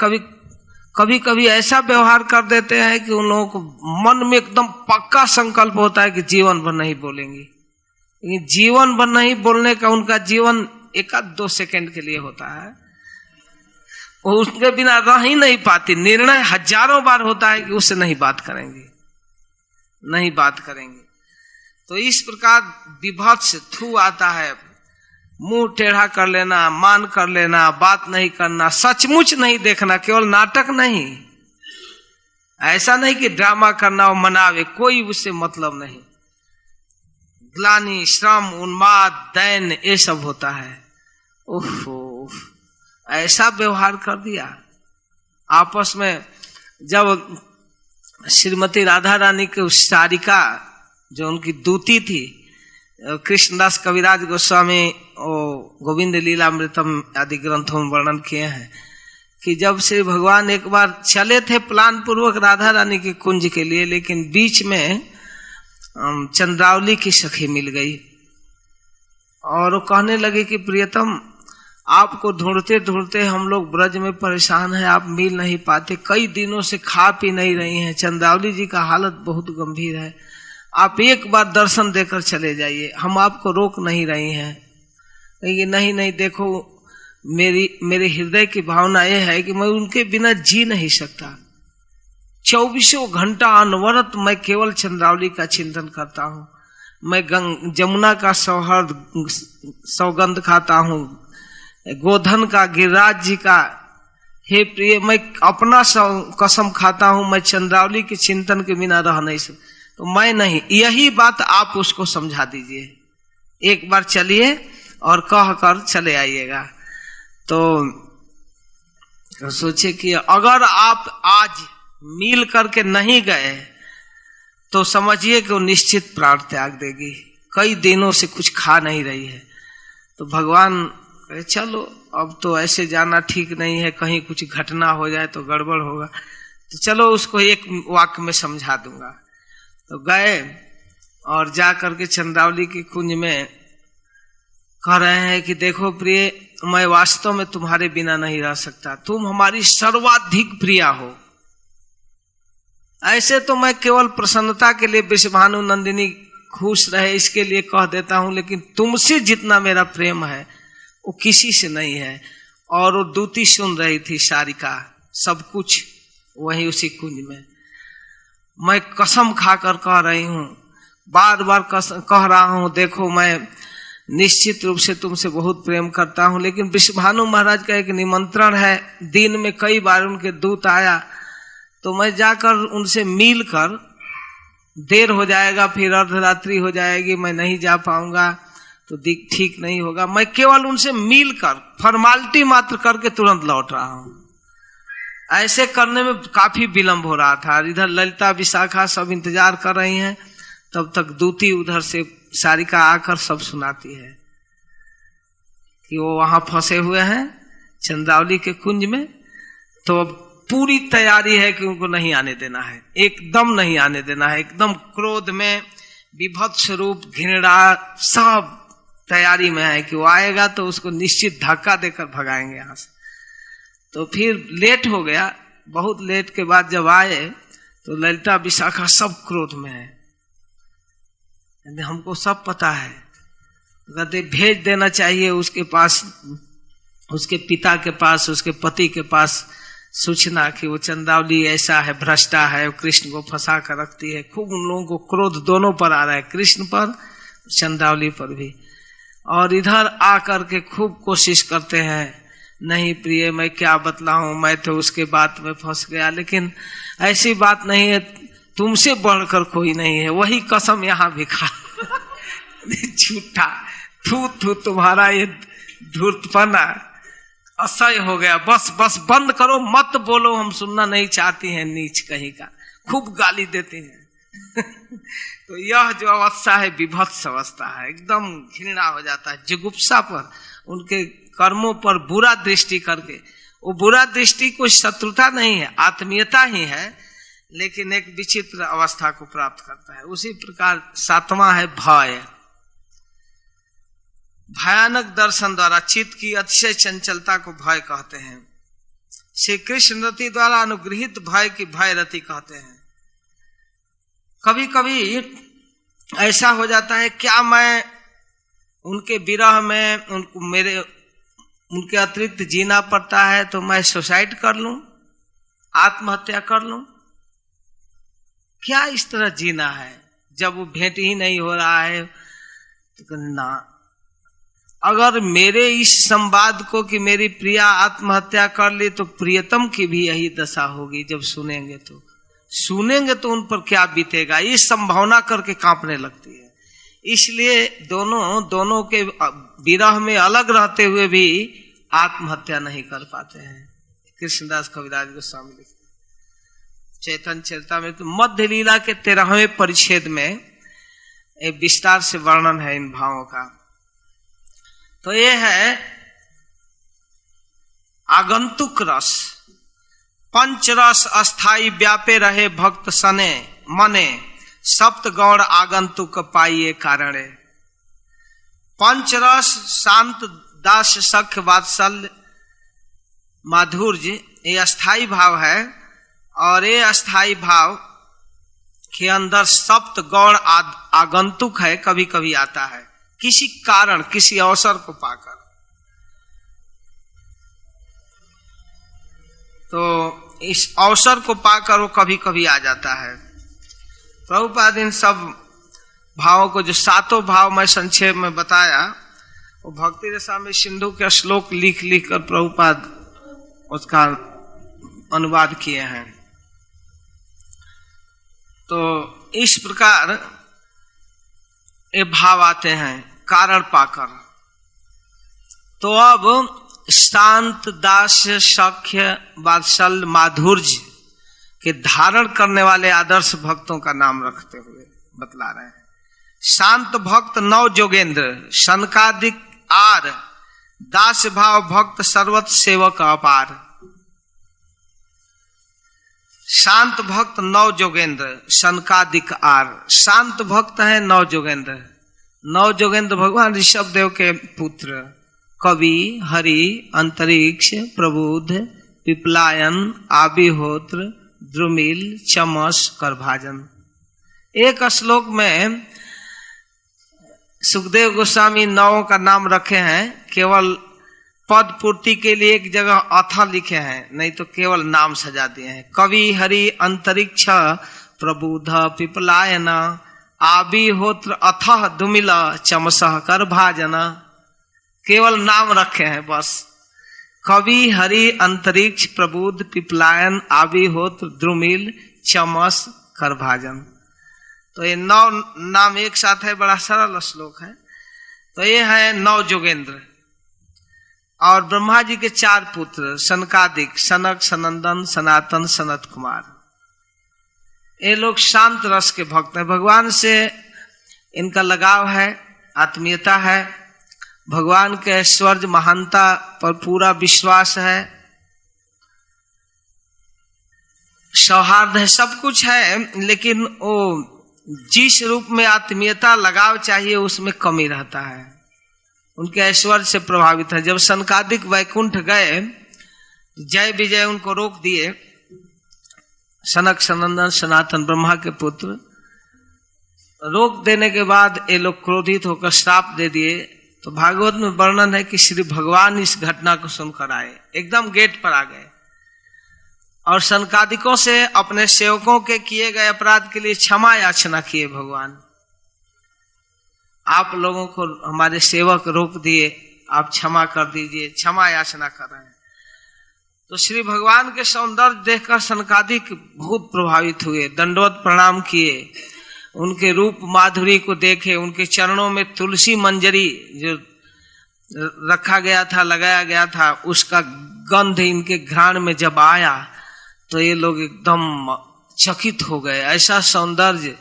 कभी कभी ऐसा व्यवहार कर देते हैं कि उन लोगों को मन में एकदम पक्का संकल्प होता है कि जीवन भर नहीं बोलेंगे। जीवन भर नहीं बोलने का उनका जीवन 1-2 सेकंड के लिए होता है, वो उसके बिना रह ही नहीं पाती। निर्णय हजारों बार होता है कि उससे नहीं बात करेंगे, नहीं बात करेंगे। तो इस प्रकार विभत्स, थू आता है, मुंह टेढ़ा कर लेना, मान कर लेना, बात नहीं करना, सचमुच नहीं देखना, केवल नाटक नहीं, ऐसा नहीं कि ड्रामा करना और मनावे, कोई उससे मतलब नहीं। ग्लानि, श्रम, उन्माद, दैन, ये सब होता है। ओहो, ऐसा व्यवहार कर दिया। आपस में जब श्रीमती राधा रानी के उस सारिका, जो उनकी दूती थी, कृष्णदास कविराज गोस्वामी गोविंद लीलामृतम आदि ग्रंथों में वर्णन किए हैं कि जब श्री भगवान एक बार चले थे प्लान पूर्वक राधा रानी के कुंज के लिए, लेकिन बीच में चंद्रावली की सखी मिल गई, और वो कहने लगे कि प्रियतम, आपको ढूंढते ढूंढते हम लोग ब्रज में परेशान हैं, आप मिल नहीं पाते, कई दिनों से खा पी नहीं रही हैं, चंद्रावली जी का हालत बहुत गंभीर है, आप एक बार दर्शन देकर चले जाइए, हम आपको रोक नहीं रही हैं। कहेंगे नहीं नहीं, देखो मेरे हृदय की भावना यह है कि मैं उनके बिना जी नहीं सकता। 24 घंटा अनवरत मैं केवल चंद्रावली का चिंतन करता हूँ, मैं जमुना का सौगंध खाता हूँ, गोधन का, गिरिराज जी का। हे प्रिय, मैं अपना कसम खाता हूँ, मैं चंद्रावली के चिंतन के बिना रह नहीं सकता। तो मैं नहीं, यही बात आप उसको समझा दीजिए, एक बार चलिए और कह कर चले आइएगा। तो सोचे कि अगर आप आज मिल करके नहीं गए तो समझिए कि वो निश्चित प्राण त्याग देगी, कई दिनों से कुछ खा नहीं रही है। तो भगवान कहे चलो, अब तो ऐसे जाना ठीक नहीं है, कहीं कुछ घटना हो जाए तो गड़बड़ होगा, तो चलो उसको एक वाक्य में समझा दूंगा। तो गए और जा करके चंद्रावली के कुंज में कह रहे हैं कि देखो प्रिय, मैं वास्तव में तुम्हारे बिना नहीं रह सकता, तुम हमारी सर्वाधिक प्रिया हो। ऐसे तो मैं केवल प्रसन्नता के लिए वृषभानु नंदिनी खुश रहे इसके लिए कह देता हूं, लेकिन तुमसे जितना मेरा प्रेम है वो किसी से नहीं है। और वो दूती सुन रही थी सारिका, सब कुछ वही उसी कुंज में। मैं कसम खाकर कह रही हूँ, बार बार कह रहा हूँ, देखो मैं निश्चित रूप से तुमसे बहुत प्रेम करता हूँ, लेकिन विश्वभानु महाराज का एक निमंत्रण है, दिन में कई बार उनके दूत आया, तो मैं जाकर उनसे मिलकर, देर हो जाएगा, फिर अर्धरात्रि हो जाएगी, मैं नहीं जा पाऊंगा, तो ठीक नहीं होगा। मैं केवल उनसे मिलकर फॉर्मालिटी मात्र करके तुरंत लौट रहा हूँ। ऐसे करने में काफी विलंब हो रहा था। इधर ललिता विशाखा सब इंतजार कर रही हैं, तब तक दूती उधर से सारिका आकर सब सुनाती है कि वो वहां फंसे हुए हैं चंद्रावली के कुंज में, तो अब पूरी तैयारी है कि उनको नहीं आने देना है, एकदम नहीं आने देना है, एकदम क्रोध में विभत्स रूप घृणा सब तैयारी में है कि वो आएगा तो उसको निश्चित धक्का देकर भगाएंगे यहां से। तो फिर लेट हो गया, बहुत लेट के बाद जब आए तो ललिता विशाखा सब क्रोध में है, हमको सब पता है, कहते भेज देना चाहिए उसके पास, उसके पिता के पास, उसके पति के पास सूचना कि वो चंद्रावली ऐसा है, भ्रष्टा है, वो कृष्ण को फंसा कर रखती है। खूब उन लोगों को क्रोध दोनों पर आ रहा है, कृष्ण पर, चंद्रावली पर भी। और इधर आकर के खूब कोशिश करते हैं, नहीं प्रिय मैं क्या बतलाऊं, मैं तो उसके बात में फंस गया, लेकिन ऐसी बात नहीं है, तुमसे बढ़कर कोई नहीं है, वही कसम यहाँ भी खा झूठा, थू तुम्हारा ये धूर्तपना असह्य हो गया, बस बस बंद करो, मत बोलो, हम सुनना नहीं चाहती हैं, नीच कहीं का। खूब गाली देते हैं तो यह जो अवस्था है विभत्स अवस्था है, एकदम घृणा हो जाता है, जुगुप्सा पर, उनके कर्मों पर बुरा दृष्टि करके। वो बुरा दृष्टि कोई शत्रुता नहीं है, आत्मीयता ही है, लेकिन एक विचित्र अवस्था को प्राप्त करता है। उसी प्रकार सातवां है भय। भयानक दर्शन द्वारा चित्त की अतिशय चंचलता को भय कहते हैं। श्री कृष्ण रति द्वारा अनुग्रहित भय की भय रति कहते हैं। कभी कभी ऐसा हो जाता है, क्या मैं उनके विरह में उनके अतिरिक्त जीना पड़ता है तो मैं सुसाइड कर लूं, आत्महत्या कर लूं? क्या इस तरह जीना है जब वो भेंट ही नहीं हो रहा है? तो ना, अगर मेरे इस संवाद को कि मेरी प्रिया आत्महत्या कर ली तो प्रियतम की भी यही दशा होगी। जब सुनेंगे तो उन पर क्या बीतेगा, ये संभावना करके कांपने लगती है। इसलिए दोनों के विरह में अलग रहते हुए भी आत्महत्या नहीं कर पाते हैं। कृष्णदास कविराज गोस्वामी लिखते चैतन्य चरितामृत मध्य लीला के 13वें परिच्छेद में एक विस्तार से वर्णन है इन भावों का। तो ये है आगंतुक रस। पंच रस अस्थाई व्यापे रहे भक्त सने मने, सप्त गौड़ आगंतुक पाइये कारणे। पंच रस शांत दास सख्य वात्सल्य माधुर्य ये अस्थाई भाव है, और ये अस्थाई भाव के अंदर सप्त गौड़ आगंतुक है, कभी कभी आता है किसी कारण, किसी अवसर को पाकर। तो इस अवसर को पाकर वो कभी कभी आ जाता है। प्रभुपाद इन सब भावों को, जो सातों भाव मैं संक्षेप में बताया, वो भक्ति रसामृत सिंधु के श्लोक लिख लिख कर प्रभुपाद उसका अनुवाद किए हैं। तो इस प्रकार ये भाव आते हैं कारण पाकर। तो अब शांत दास्य सख्य वात्सल्य माधुर्य के धारण करने वाले आदर्श भक्तों का नाम रखते हुए बतला रहे हैं। शांत भक्त नव जोगेंद्र शनकादिक आर, दास भाव भक्त सर्वत सेवक अपार। शांत भक्त नव जोगेंद्र शनकादिक आर, शांत भक्त है नव जोगेंद्र। नव जोगेंद्र भगवान ऋषभ देव के पुत्र, कवि, हरि, अंतरिक्ष, प्रबुद्ध, पिपलायन, आबिहोत्र, द्रुमिल, चमस, करभाजन। एक श्लोक में सुखदेव गोस्वामी नवों का नाम रखे हैं, केवल पद पूर्ति के लिए एक जगह अथ लिखे हैं, नहीं तो केवल नाम सजा दिए हैं। कवि हरि अंतरिक्ष प्रबुध पिपलायन आविहोत्र अथः दुमिल चमसह कर भाजन, केवल नाम रखे हैं बस। कवि हरि अंतरिक्ष प्रबुध पिपलायन आविहोत्र द्रुमिल चमस कर भाजन। तो ये 9 नाम एक साथ है, बड़ा सरल श्लोक है। तो ये है 9 जोगेंद्र। और ब्रह्मा जी के 4 पुत्र सनकादिक, सनक, सनंदन, सनातन, सनत कुमार। ये लोग शांत रस के भक्त हैं, भगवान से इनका लगाव है, आत्मीयता है, भगवान के ऐश्वर्य महानता पर पूरा विश्वास है, सौहार्द है, सब कुछ है, लेकिन वो जिस रूप में आत्मीयता लगाव चाहिए उसमें कमी रहता है। उनके ऐश्वर्य से प्रभावित है। जब सनकादिक वैकुंठ गए, जय विजय उनको रोक दिए, सनक, सनंदन, सनातन ब्रह्मा के पुत्र, रोक देने के बाद ये लोग क्रोधित होकर श्राप दे दिए। तो भागवत में वर्णन है कि श्री भगवान इस घटना को सुनकर आए, एकदम गेट पर आ गए और सनकादिकों से अपने सेवकों के किए गए अपराध के लिए क्षमा याचना किए। भगवान, आप लोगों को हमारे सेवक रोक दिए, आप क्षमा कर दीजिए, क्षमा याचना कर रहे हैं। तो श्री भगवान के सौंदर्य देखकर सनकादिक बहुत प्रभावित हुए, दंडवत प्रणाम किए, उनके रूप माधुरी को देखे, उनके चरणों में तुलसी मंजरी जो रखा गया था, लगाया गया था, उसका गंध इनके घ्राण में जब आया तो ये लोग एकदम चकित हो गए। ऐसा सौंदर्य,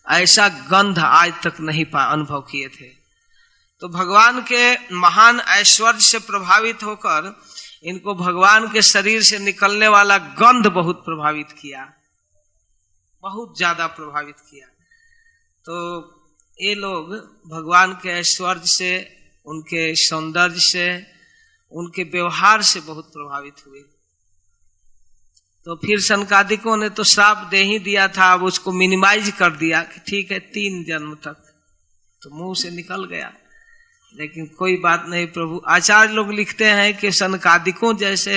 ऐसा गंध आज तक नहीं अनुभव किए थे। तो भगवान के महान ऐश्वर्य से प्रभावित होकर इनको भगवान के शरीर से निकलने वाला गंध बहुत प्रभावित किया, बहुत ज्यादा प्रभावित किया। तो ये लोग भगवान के ऐश्वर्य से, उनके सौंदर्य से, उनके व्यवहार से बहुत प्रभावित हुए। तो फिर सनकादिकों ने तो श्राप दे ही दिया था, अब उसको मिनिमाइज कर दिया कि ठीक है 3 जन्म तक, तो मुंह से निकल गया। लेकिन कोई बात नहीं, प्रभु आचार्य लोग लिखते हैं कि सनकादिकों जैसे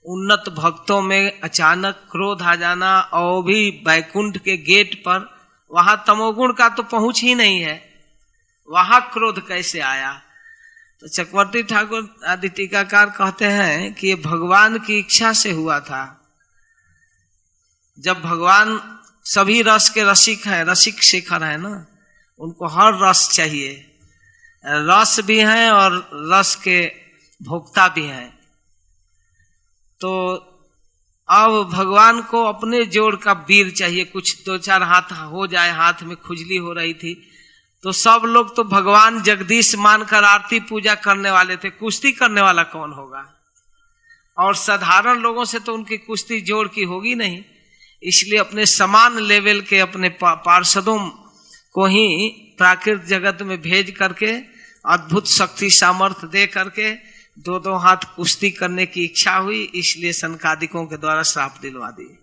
उन्नत भक्तों में अचानक क्रोध आ जाना, और भी वैकुंठ के गेट पर, वहां तमोगुण का तो पहुंच ही नहीं है, वहां क्रोध कैसे आया। तो चक्रवर्ती ठाकुर आदि टीकाकार कहते हैं कि ये भगवान की इच्छा से हुआ था। जब भगवान सभी रस के रसिक हैं, रसिक शेखर है ना, उनको हर रस चाहिए, रस भी हैं और रस के भोक्ता भी हैं। तो अब भगवान को अपने जोड़ का वीर चाहिए, कुछ 2-4 हाथ हो जाए, हाथ में खुजली हो रही थी, तो सब लोग तो भगवान जगदीश मानकर आरती पूजा करने वाले थे, कुश्ती करने वाला कौन होगा। और साधारण लोगों से तो उनकी कुश्ती जोड़ की होगी नहीं, इसलिए अपने समान लेवल के अपने पार्षदों को ही प्राकृतिक जगत में भेज करके अद्भुत शक्ति सामर्थ्य दे करके 2-2 हाथ कुश्ती करने की इच्छा हुई, इसलिए सनकादिकों के द्वारा श्राप दिलवा दिए।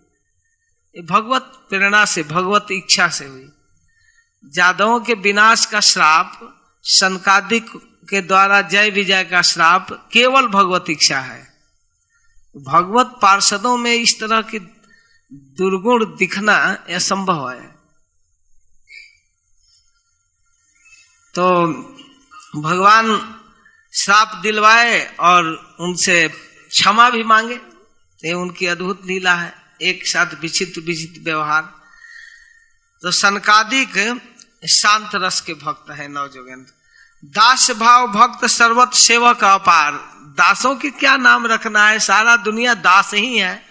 ये भगवत प्रेरणा से, भगवत इच्छा से हुई। जादवों के विनाश का श्राप, सनकादिक के द्वारा जय विजय का श्राप केवल भगवत इच्छा है। भगवत पार्षदों में इस तरह की दुर्गुण दिखना असंभव है। तो भगवान श्राप दिलवाए और उनसे क्षमा भी मांगे, ये उनकी अद्भुत लीला है, एक साथ विचित्र विचित्र व्यवहार। तो सनकादिक शांत रस के भक्त है, 9 जोगेंद्र। दास भाव भक्त सर्वत सेवक अपार। दासों के क्या नाम रखना है, सारा दुनिया दास ही है,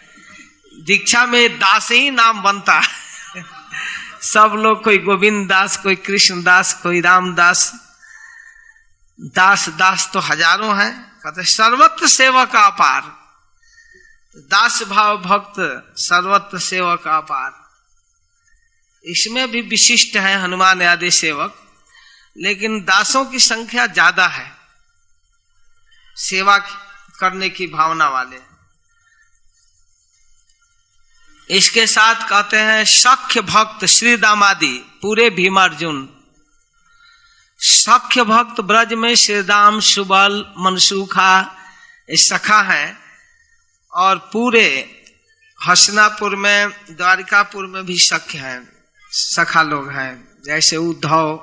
दीक्षा में दास ही नाम बनता है। सब लोग, कोई गोविंद दास, कोई कृष्ण दास, कोई रामदास, दास दास तो हजारों हैं। कहते सर्वत्र सेवक अपार, दास भाव भक्त सर्वत्र सेवक अपार। इसमें भी विशिष्ट है हनुमान आदि सेवक, लेकिन दासों की संख्या ज्यादा है, सेवा करने की भावना वाले। इसके साथ कहते हैं सख्य भक्त श्री दामादि, पूरे भीमार्जुन। सख्य भक्त ब्रज में श्री दाम, सुबल, मनसूखा, ये सखा हैं। और पूरे हसनापुर में, द्वारिकापुर में भी सख्य हैं, सखा लोग हैं, जैसे उद्धव,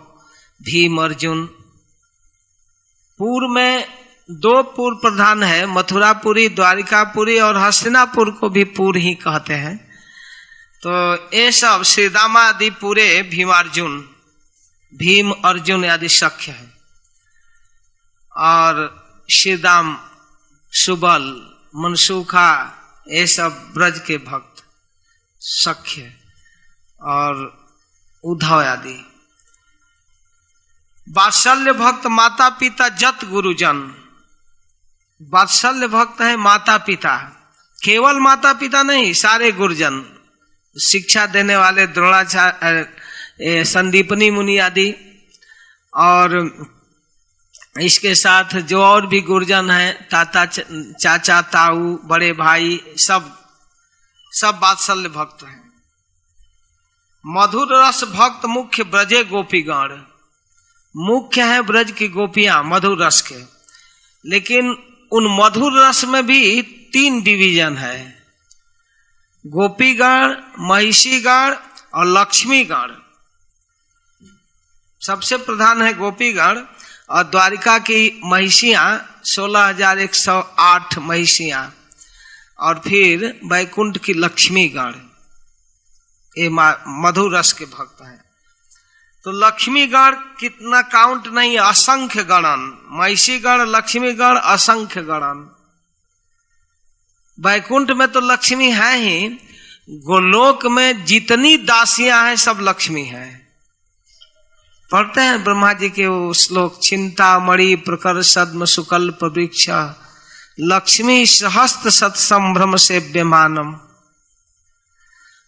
भीम, अर्जुन। पूर्व में 2 पूर्व प्रधान है, मथुरापुरी, द्वारिकापुरी, और हस्तिनापुर को भी पूर्व ही कहते हैं। तो ये सब श्रीदामा आदि पूरे भीमार्जुन, भीम अर्जुन आदि सख्य है। और श्रीदाम, सुबल, मनसुखा, ये सब ब्रज के भक्त सख्य, और उद्धव आदि। वात्सल्य भक्त माता पिता जत गुरुजन। वात्सल्य भक्त है माता पिता, केवल माता पिता नहीं, सारे गुरुजन, शिक्षा देने वाले द्रोणाचार्य, संदीपनी मुनि आदि, और इसके साथ जो और भी गुरुजन हैं, ताता, चाचा, ताऊ, बड़े भाई, सब वात्सल्य भक्त हैं। मधुर रस भक्त मुख्य ब्रजे गोपीगण। मुख्य है ब्रज की गोपियां मधुर रस के, लेकिन उन मधुर रस में भी 3 डिवीजन है, गोपीगण, महिषीगण और लक्ष्मीगण। सबसे प्रधान है गोपीगण, और द्वारिका की महिषियां 16,108 महिषियां, और फिर वैकुंठ की लक्ष्मीगण, ये मधुर रस के भक्त हैं। तो लक्ष्मीगण कितना काउंट नहीं, असंख्य गणन, महिषीगण, लक्ष्मीगण असंख्य गणन। वैकुंठ में तो लक्ष्मी है ही, गोलोक में जितनी दासियां हैं सब लक्ष्मी हैं। पढ़ते हैं ब्रह्मा जी के वो श्लोक, चिंता मणि प्रकर सद्म सुकल्प वृक्ष लक्ष्मी सहस्त्र सत संभ्रम से व्यमानम।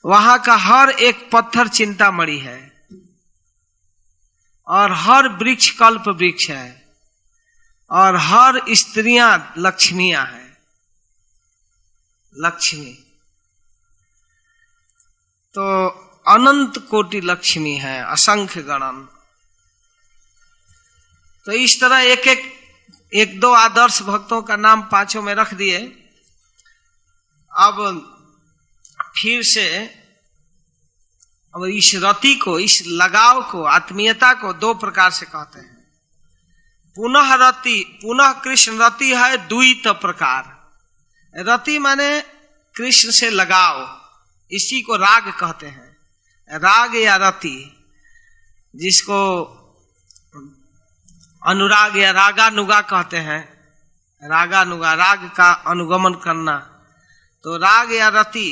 वहां का हर एक पत्थर चिंता मणि है, और हर वृक्ष कल्प वृक्ष है, और हर स्त्रियां लक्ष्मियां हैं। लक्ष्मी तो अनंत कोटि लक्ष्मी है, असंख्य गणन। तो इस तरह एक दो आदर्श भक्तों का नाम 5 में रख दिए। अब फिर से अब इस रति को, इस लगाव को, आत्मीयता को 2 प्रकार से कहते हैं। पुनः रति, पुनः कृष्ण रति है द्वित प्रकार। रति माने कृष्ण से लगाव, इसी को राग कहते हैं, राग या रति, जिसको अनुराग या रागानुगा कहते हैं। रागानुगा, राग का अनुगमन करना। तो राग या रति,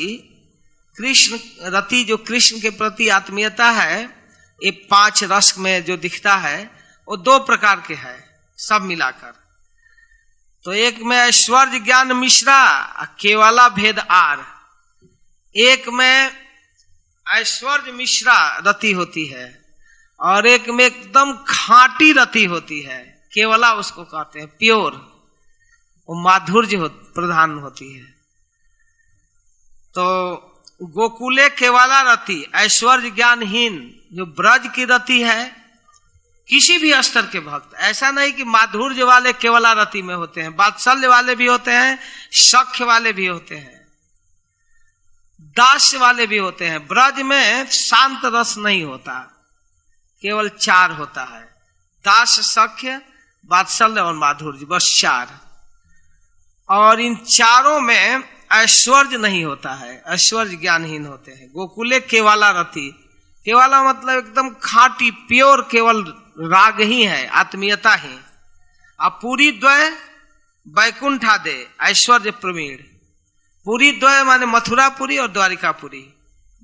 कृष्ण रति जो कृष्ण के प्रति आत्मीयता है, ये 5 रस में जो दिखता है वो 2 प्रकार के है सब मिलाकर। तो एक में ऐश्वर्य ज्ञान मिश्रा, केवला भेद आर। एक में ऐश्वर्य मिश्रा रति होती है, और एक में एकदम खाटी रति होती है, केवला उसको कहते हैं, प्योर, वो माधुर्य प्रधान होती है। तो गोकुले केवला रति, ऐश्वर्य ज्ञानहीन जो ब्रज की रति है, किसी भी स्तर के भक्त, ऐसा नहीं कि माधुर्य वाले केवला रति में होते हैं, वात्सल्य वाले भी होते हैं, सख्य वाले भी होते हैं, दास्य वाले भी होते हैं। ब्रज में शांत रस नहीं होता, केवल 4 होता है, दास, सख्य, वात्सल्य और माधुर्य, बस 4। और इन 4 में ऐश्वर्य नहीं होता है, ऐश्वर्य ज्ञानहीन होते हैं। गोकुले केवला रति, केवला मतलब एकदम खाटी, प्योर, केवल राग ही है, आत्मीयता ही। अब पूरी द्वय वैकुंठादे ऐश्वर्य प्रवीण। पूरी द्वय माने मथुरापुरी और द्वारिकापुरी,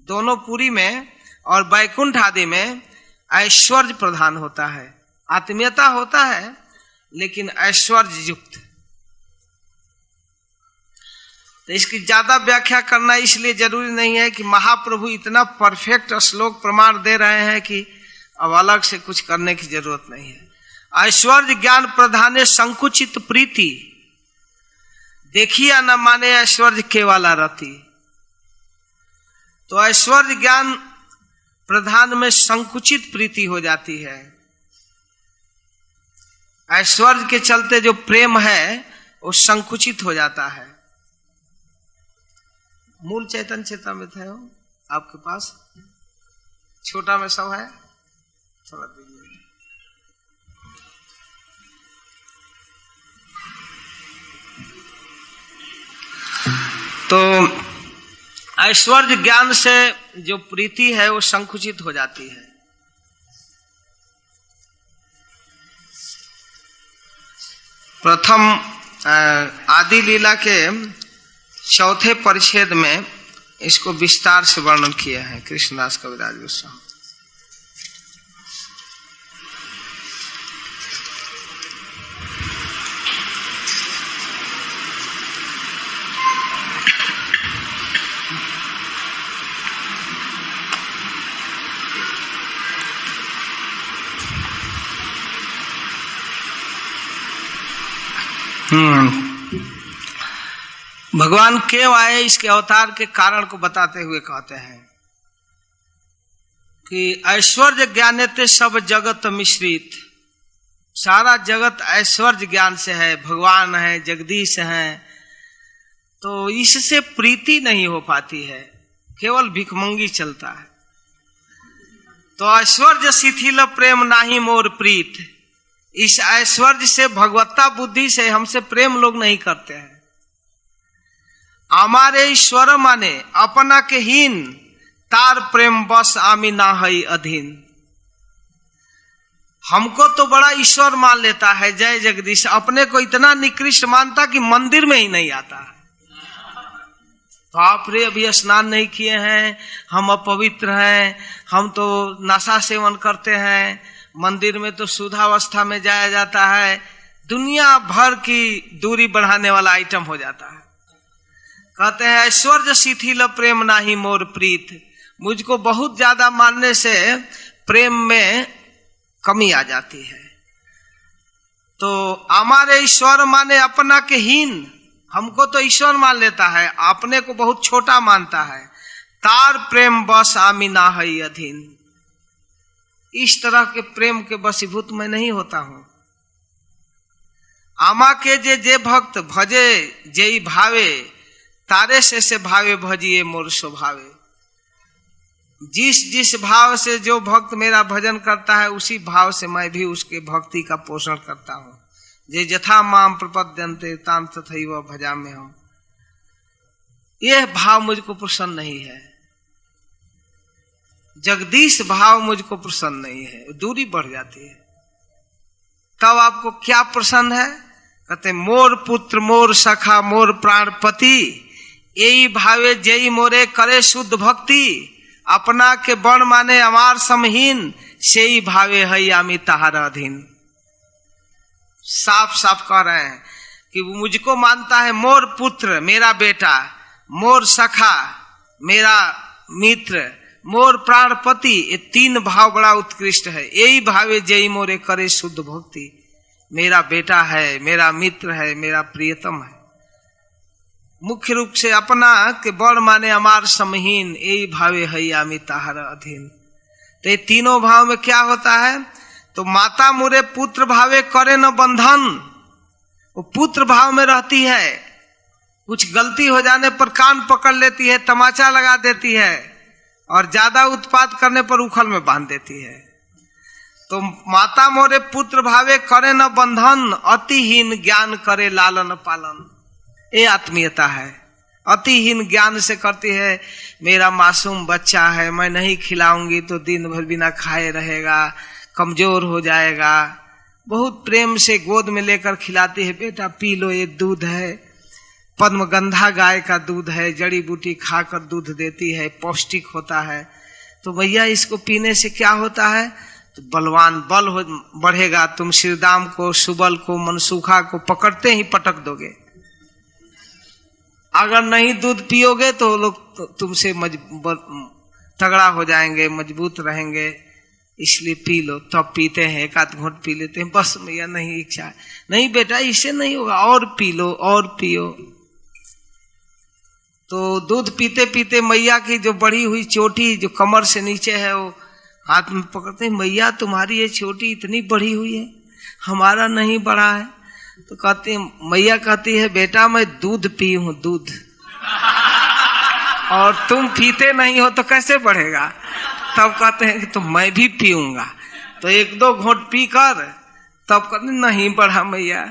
दोनों पुरी में और वैकुंठ आदि में ऐश्वर्य प्रधान होता है, आत्मीयता होता है, लेकिन ऐश्वर्य युक्त। तो इसकी ज्यादा व्याख्या करना इसलिए जरूरी नहीं है कि महाप्रभु इतना परफेक्ट श्लोक प्रमाण दे रहे हैं कि अब अलग से कुछ करने की जरूरत नहीं है। ऐश्वर्य ज्ञान प्रधाने संकुचित प्रीति, देखिए न माने ऐश्वर्य केवला रति। तो ऐश्वर्य ज्ञान प्रधान में संकुचित प्रीति हो जाती है। ऐश्वर्य के चलते जो प्रेम है वो संकुचित हो जाता है। मूल चैतन्य चेतामृत है वो आपके पास, छोटा में सब है, थोड़ा दीजिए। तो ऐश्वर्य ज्ञान से जो प्रीति है वो संकुचित हो जाती है। प्रथम आदि लीला के चौथे परिच्छेद में इसको विस्तार से वर्णन किया है कृष्णदास कविराज गोस्वामी। भगवान क्यों आए, इसके अवतार के कारण को बताते हुए कहते हैं कि ऐश्वर्य ज्ञानेते सब जगत मिश्रित, सारा जगत ऐश्वर्य ज्ञान से है, भगवान है, जगदीश है, तो इससे प्रीति नहीं हो पाती है, केवल भिखमंगी चलता है। तो ऐश्वर्य शिथिल प्रेम नाही मोर प्रीत, इस ऐश्वर्य से, भगवत्ता बुद्धि से हमसे प्रेम लोग नहीं करते हैं। हमारे ईश्वर माने अपना के हीन, तार प्रेम बस आमी ना हई अधीन। हमको तो बड़ा ईश्वर मान लेता है जय जगदीश, अपने को इतना निकृष्ट मानता कि मंदिर में ही नहीं आता है। बाप रे, अभी स्नान नहीं किए हैं, हम अपवित्र हैं, हम तो नशा सेवन करते हैं, मंदिर में तो शुद्धावस्था में जाया जाता है, दुनिया भर की दूरी बढ़ाने वाला आइटम हो जाता है। कहते हैं ऐश्वर्य शिथिल प्रेम नाही मोर प्रीत, मुझको बहुत ज्यादा मानने से प्रेम में कमी आ जाती है। तो हमारे ईश्वर माने अपना के हीन, हमको तो ईश्वर मान लेता है, अपने को बहुत छोटा मानता है। तार प्रेम बस आमी ना हई अधीन, इस तरह के प्रेम के वशीभूत मैं नहीं होता हूं। आमा के जे भक्त भजे जेई भावे, तारे से भावे भजिए मोर स्वभावे। जिस भाव से जो भक्त मेरा भजन करता है, उसी भाव से मैं भी उसके भक्ति का पोषण करता हूं। जे जथा माम प्रपद्यन्ते ताम तथैव भजाम्य हम, यह भाव मुझको प्रसन्न नहीं है। जगदीश भाव मुझको प्रसन्न नहीं है, दूरी बढ़ जाती है। तब आपको क्या प्रसन्न है? कहते मोर पुत्र मोर सखा मोर प्राणपति, यही भावे जई मोरे करे शुद्ध भक्ति। अपना के बण माने अमार समहीन, से ही भावे हई आमी ताहार अधीन। साफ साफ कह रहे हैं कि वो मुझको मानता है मोर पुत्र मेरा बेटा, मोर सखा मेरा मित्र, मोर प्राणपति। ये तीन भाव बड़ा उत्कृष्ट है। यही भावे जई मोरे करे शुद्ध भक्ति, मेरा बेटा है, मेरा मित्र है, मेरा प्रियतम है। मुख्य रूप से अपना के बड़ माने अमार समहीन, यही भावे हई आमी ताहार अधीन। तो ये तीनों भाव में क्या होता है? तो माता मुरे पुत्र भावे करे न बंधन, वो पुत्र भाव में रहती है, कुछ गलती हो जाने पर कान पकड़ लेती है, तमाचा लगा देती है, और ज्यादा उत्पात करने पर उखल में बांध देती है। तो माता मोरे पुत्र भावे करे न बंधन, अतिहीन ज्ञान करे लालन पालन। ये आत्मीयता है। अतिहीन ज्ञान से करती है, मेरा मासूम बच्चा है, मैं नहीं खिलाऊंगी तो दिन भर बिना खाए रहेगा, कमजोर हो जाएगा। बहुत प्रेम से गोद में लेकर खिलाती है, बेटा पी लो, ये दूध है, पद्मगंधा गाय का दूध है, जड़ी बूटी खाकर दूध देती है, पौष्टिक होता है। तो भैया इसको पीने से क्या होता है? तो बलवान बल हो बढ़ेगा। तुम श्रीदाम को, सुबल को, मनसुखा को पकड़ते ही पटक दोगे। अगर नहीं दूध पियोगे तो लोग तुमसे तगड़ा हो जाएंगे, मजबूत रहेंगे, इसलिए पी लो। तब पीते हैं, एक आध घूंट पी लेते हैं, बस भैया नहीं इच्छा है, नहीं बेटा इससे नहीं होगा, और पी लो और पियो। तो दूध पीते पीते मैया की जो बढ़ी हुई चोटी जो कमर से नीचे है, वो हाथ में पकड़ते हैं, मैया तुम्हारी ये चोटी इतनी बढ़ी हुई है, हमारा नहीं बढ़ा है। तो कहती मैया कहती है बेटा मैं दूध पी हूं दूध, और तुम पीते नहीं हो तो कैसे बढ़ेगा। तब कहते हैं कि तो मैं भी पीऊंगा। तो एक दो घोंट पी कर तब कहते नहीं बढ़ा मैया।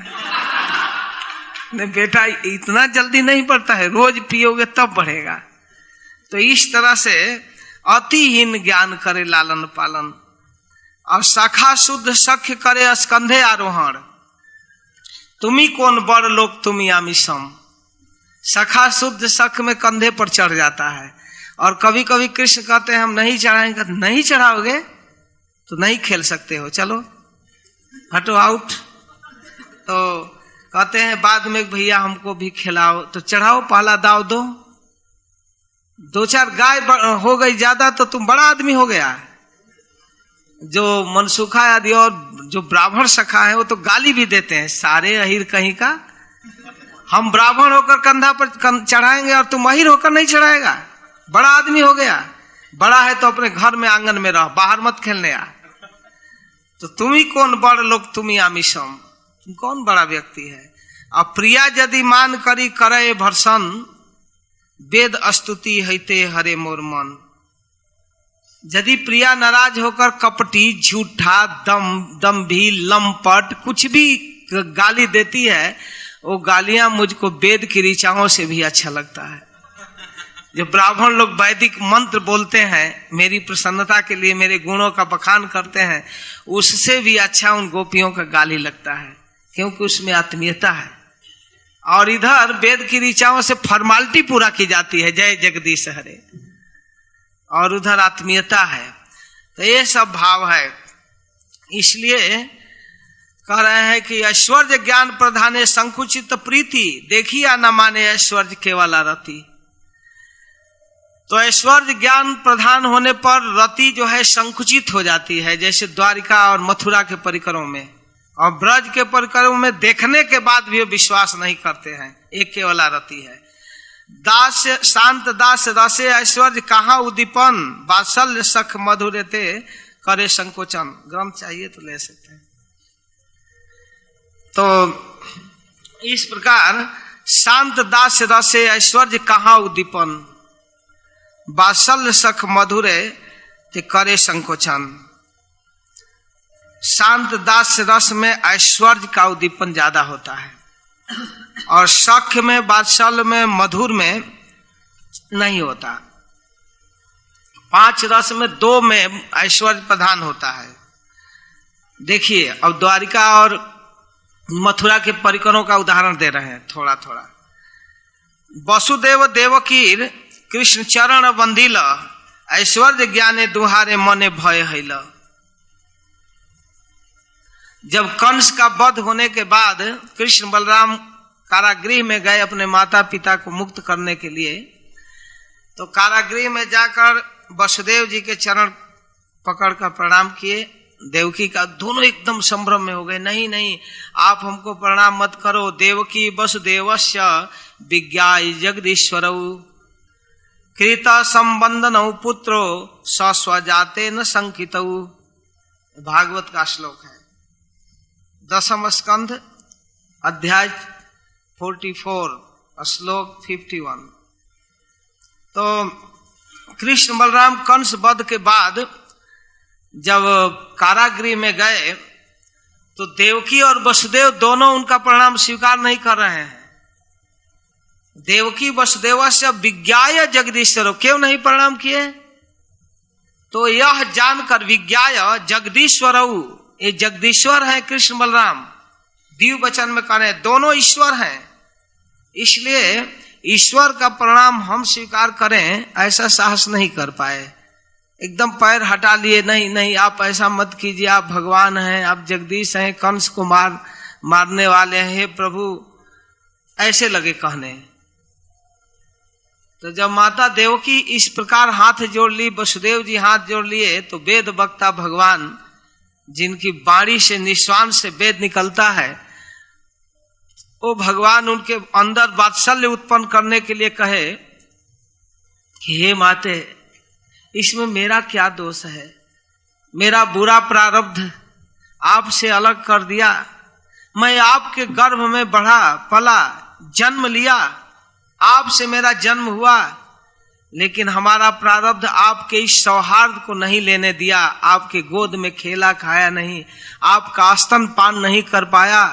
नहीं बेटा इतना जल्दी नहीं बढ़ता है, रोज पियोगे तब बढ़ेगा। तो इस तरह से अतिहीन ज्ञान करे लालन पालन, और शाखा शुद्ध सख्य करे स्कंधे आरोहण। तुम्ही कौन बड़ लोग तुम यामी सम। सखा शुद्ध सख्य में कंधे पर चढ़ जाता है। और कभी कभी कृष्ण कहते हैं हम नहीं चढ़ाएंगे, नहीं चढ़ाओगे तो नहीं खेल सकते हो, चलो हटो आउट। तो कहते हैं बाद में भैया हमको भी खिलाओ, तो चढ़ाओ पहला दाव दो। दो चार गाय हो गई ज्यादा तो तुम बड़ा आदमी हो गया। जो मनसुखा आदि और जो ब्राह्मण सखा है वो तो गाली भी देते हैं, सारे अहिर कहीं का। हम ब्राह्मण होकर कंधा पर चढ़ाएंगे और तुम अहिर होकर नहीं चढ़ाएगा, बड़ा आदमी हो गया। बड़ा है तो अपने घर में आंगन में रहो, बाहर मत खेलने आ। तो तुम ही कौन बड़ लोग तुम आमिषम, तुम कौन बड़ा व्यक्ति है। अब प्रिया यदि मान करी करे भर्सन, वेद स्तुति हैते हरे मोर मन। यदि प्रिया नाराज होकर कपटी झूठा दम्भी लंपट कुछ भी गाली देती है, वो गालियां मुझको वेद की ऋचाओं से भी अच्छा लगता है। जो ब्राह्मण लोग वैदिक मंत्र बोलते हैं मेरी प्रसन्नता के लिए, मेरे गुणों का बखान करते हैं, उससे भी अच्छा उन गोपियों का गाली लगता है, क्योंकि उसमें आत्मीयता है। और इधर वेद की ऋचाओं से फॉर्मालिटी पूरा की जाती है, जय जगदीश हरे, और उधर आत्मीयता है। तो ये सब भाव है। इसलिए कह रहे हैं कि ऐश्वर्य ज्ञान प्रधाने संकुचित प्रीति, देखिया न माने ऐश्वर्य केवल रति। तो ऐश्वर्य ज्ञान प्रधान होने पर रति जो है संकुचित हो जाती है, जैसे द्वारिका और मथुरा के परिकरों में और ब्रज के परिकरों में देखने के बाद भी विश्वास नहीं करते हैं, एक केवला रति है। दास शांत दास रसे ऐश्वर्य कहाँ उद्दीपन, वात्सल्य सख मधुरते करे संकोचन। ग्रंथ चाहिए तो ले सकते हैं। तो इस प्रकार शांत दास रसे ऐश्वर्य कहाँ उद्दीपन, वात्सल्य सख मधुरे ते करे संकोचन। शांत दास रस में ऐश्वर्य का उद्दीपन ज्यादा होता है, और सख्य में वात्सल्य में मधुर में नहीं होता। 5 रस में 2 में ऐश्वर्य प्रधान होता है। देखिए अब द्वारिका और मथुरा के परिकरों का उदाहरण दे रहे हैं थोड़ा थोड़ा। वसुदेव देवकीर कृष्ण चरण बंदिल, ऐश्वर्य ज्ञाने दुहारे मने भय हैल। जब कंस का वध होने के बाद कृष्ण बलराम कारागृह में गए अपने माता पिता को मुक्त करने के लिए, तो कारागृह में जाकर वसुदेव जी के चरण पकड़कर प्रणाम किए। देवकी का दोनों एकदम संभ्रम में हो गए, नहीं नहीं आप हमको प्रणाम मत करो। देवकी वसुदेवस्य विज्ञाय जगदीश्वरौ कृत संबंधनौ पुत्रो सस्वजाते न संकितौ। भागवत का श्लोक है, 10वां स्कंध अध्याय 44 श्लोक 51। तो कृष्ण बलराम कंस वध के बाद जब कारागृह में गए तो देवकी और वसुदेव दोनों उनका प्रणाम स्वीकार नहीं कर रहे हैं। देवकी वसुदेव से विज्ञाय जगदीश्वर, क्यों नहीं प्रणाम किए? तो यह जानकर विज्ञाय जगदीश्वर, ये जगदीश्वर है कृष्ण बलराम, दिव्य वचन में कह रहे दोनों ईश्वर हैं, इसलिए ईश्वर का प्रणाम हम स्वीकार करें ऐसा साहस नहीं कर पाए। एकदम पैर हटा लिए, नहीं नहीं आप ऐसा मत कीजिए, आप भगवान हैं, आप जगदीश हैं, कंस को मारने वाले हैं, हे प्रभु, ऐसे लगे कहने। तो जब माता देवकी इस प्रकार हाथ जोड़ ली, वसुदेव जी हाथ जोड़ लिए, तो वेद वक्ता भगवान जिनकी बाणी से निस्वान से वेद निकलता है, वो भगवान उनके अंदर वात्सल्य उत्पन्न करने के लिए कहे कि हे माते, इसमें मेरा क्या दोष है? मेरा बुरा प्रारब्ध आपसे अलग कर दिया, मैं आपके गर्भ में बढ़ा पला, जन्म लिया, आपसे मेरा जन्म हुआ, लेकिन हमारा प्रारब्ध आपके इस सौहार्द को नहीं लेने दिया। आपके गोद में खेला खाया नहीं, आपका स्तन पान नहीं कर पाया,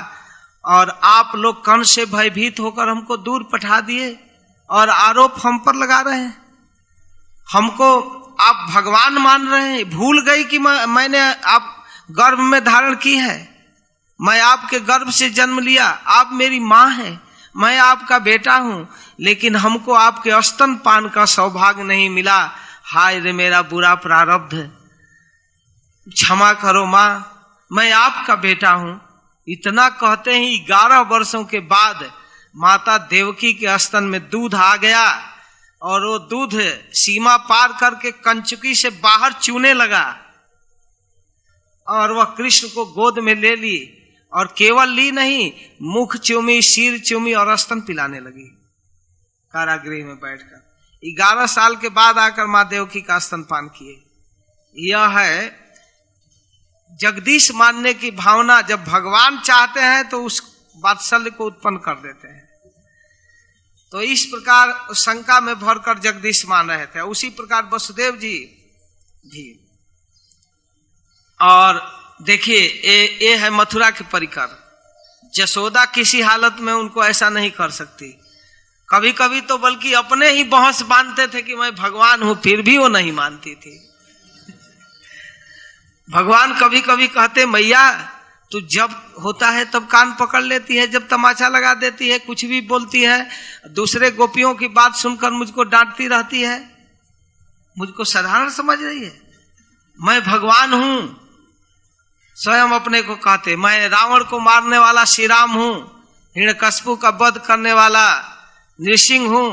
और आप लोग कर्ण से भयभीत होकर हमको दूर पठा दिए और आरोप हम पर लगा रहे हैं। हमको आप भगवान मान रहे हैं। भूल गई कि मैंने आप गर्भ में धारण की है, मैं आपके गर्भ से जन्म लिया, आप मेरी माँ हैं, मैं आपका बेटा हूं, लेकिन हमको आपके स्तन पान का सौभाग्य नहीं मिला। हाय रे मेरा बुरा प्रारब्ध, क्षमा करो माँ, मैं आपका बेटा हूं। इतना कहते ही 11 वर्षों के बाद माता देवकी के स्तन में दूध आ गया, और वो दूध सीमा पार करके कंचुकी से बाहर चूने लगा, और वह कृष्ण को गोद में ले ली, और केवल ली नहीं, मुख चूमी, सिर चूमी और स्तन पिलाने लगी कारागृह में बैठकर। 11 साल के बाद आकर माँ देवकी का स्तनपान किए। यह है जगदीश मानने की भावना। जब भगवान चाहते हैं तो उस वात्सल्य को उत्पन्न कर देते हैं। तो इस प्रकार शंका में भरकर जगदीश मान रहे थे। उसी प्रकार वसुदेव जी भी। और देखिए ये है मथुरा के परिकर। जसोदा किसी हालत में उनको ऐसा नहीं कर सकती। कभी कभी तो बल्कि अपने ही बहस बांधते थे कि मैं भगवान हूं, फिर भी वो नहीं मानती थी। भगवान कभी कभी कहते, मैया तू जब होता है तब कान पकड़ लेती है, जब तमाचा लगा देती है, कुछ भी बोलती है, दूसरे गोपियों की बात सुनकर मुझको डांटती रहती है, मुझको साधारण समझ रही है। मैं भगवान हूं। स्वयं अपने को कहते, मैं रावण को मारने वाला श्री राम हूं, हिरण्यकश्यप का वध करने वाला नृसिंह हूं।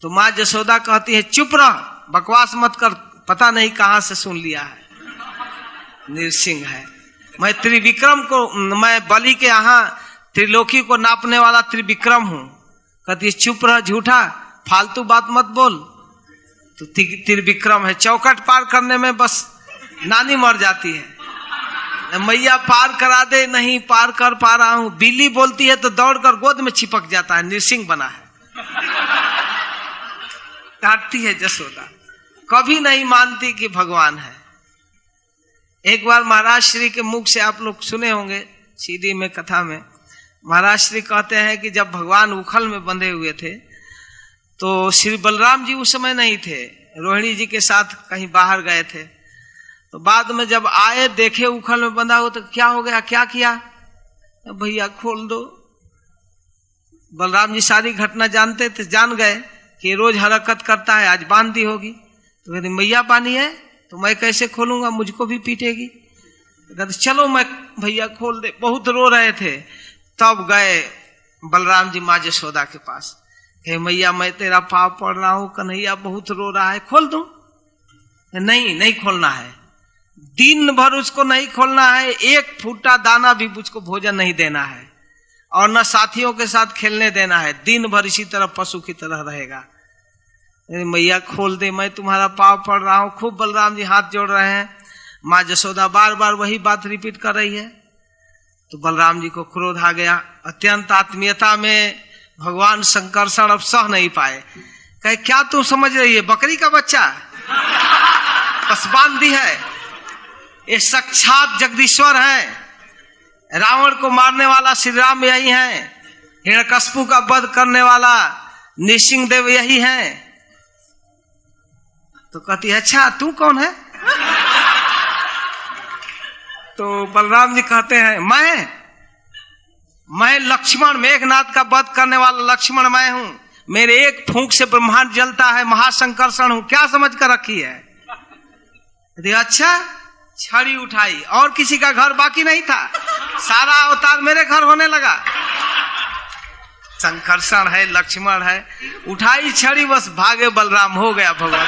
तो माँ जसोदा कहती है, चुप रह, बकवास मत कर, पता नहीं कहां से सुन लिया है, नृसिंह है। मैं त्रिविक्रम को, मैं बलि के यहाँ त्रिलोकी को नापने वाला त्रिविक्रम हूं। कहती है, चुप रह झूठा, फालतू बात मत बोल। तो त्रिविक्रम है। चौखट पार करने में बस नानी मर जाती है, मैया पार करा दे, नहीं पार कर पा रहा हूं। बिल्ली बोलती है तो दौड़कर गोद में चिपक जाता है, नृसिंह बना है। काटती है जसोदा, कभी नहीं मानती कि भगवान है। एक बार महाराज श्री के मुख से आप लोग सुने होंगे सीडी में, कथा में, महाराज श्री कहते हैं कि जब भगवान उखल में बंधे हुए थे तो श्री बलराम जी उस समय नहीं थे, रोहिणी जी के साथ कहीं बाहर गए थे। तो बाद में जब आए, देखे उखल में बंधा हो, तो क्या हो गया, क्या किया, भैया खोल दो। बलराम जी सारी घटना जानते थे, जान गए कि रोज हरकत करता है, आज बांध दी होगी। तो कहते, मैया बानी है तो मैं कैसे खोलूंगा, मुझको भी पीटेगी। कहते, चलो मैं भैया खोल दे। बहुत रो रहे थे। तब गए बलराम जी माँ जसोदा के पास, हे मैया मैं तेरा पाप पड़ रहा हूं, कन्हैया बहुत रो रहा है, खोल दूं? नहीं, नहीं खोलना है, दिन भर उसको नहीं खोलना है, एक फूटा दाना भी मुझको भोजन नहीं देना है, और न साथियों के साथ खेलने देना है, दिन भर इसी तरह पशु की तरह रहेगा। मैया खोल दे, मैं तुम्हारा पाव पड़ रहा हूं। खूब बलराम जी हाथ जोड़ रहे हैं। माँ जसोदा बार बार वही बात रिपीट कर रही है। तो बलराम जी को क्रोध आ गया। अत्यंत आत्मीयता में भगवान संकर्षण अब सह नहीं पाए। कहे, क्या तू समझ रही है, बकरी का बच्चा, बस बांध दी है, ये साक्षात जगदीश्वर है, रावण को मारने वाला श्री राम यही है, हिरण्यकश्यप का वध करने वाला नृसिंह देव यही है। तो कहती है, अच्छा तू कौन है? तो बलराम जी कहते हैं, मैं लक्ष्मण, मेघनाथ का वध करने वाला लक्ष्मण मैं हूं, मेरे एक फूंक से ब्रह्मांड जलता है, महासंकर्षण हूं, क्या समझ कर रखी है? अच्छा, छड़ी उठाई, और किसी का घर बाकी नहीं था, सारा अवतार मेरे घर होने लगा। संकर्षण है, लक्ष्मण है, उठाई छड़ी, बस भागे बलराम, हो गया भगवान,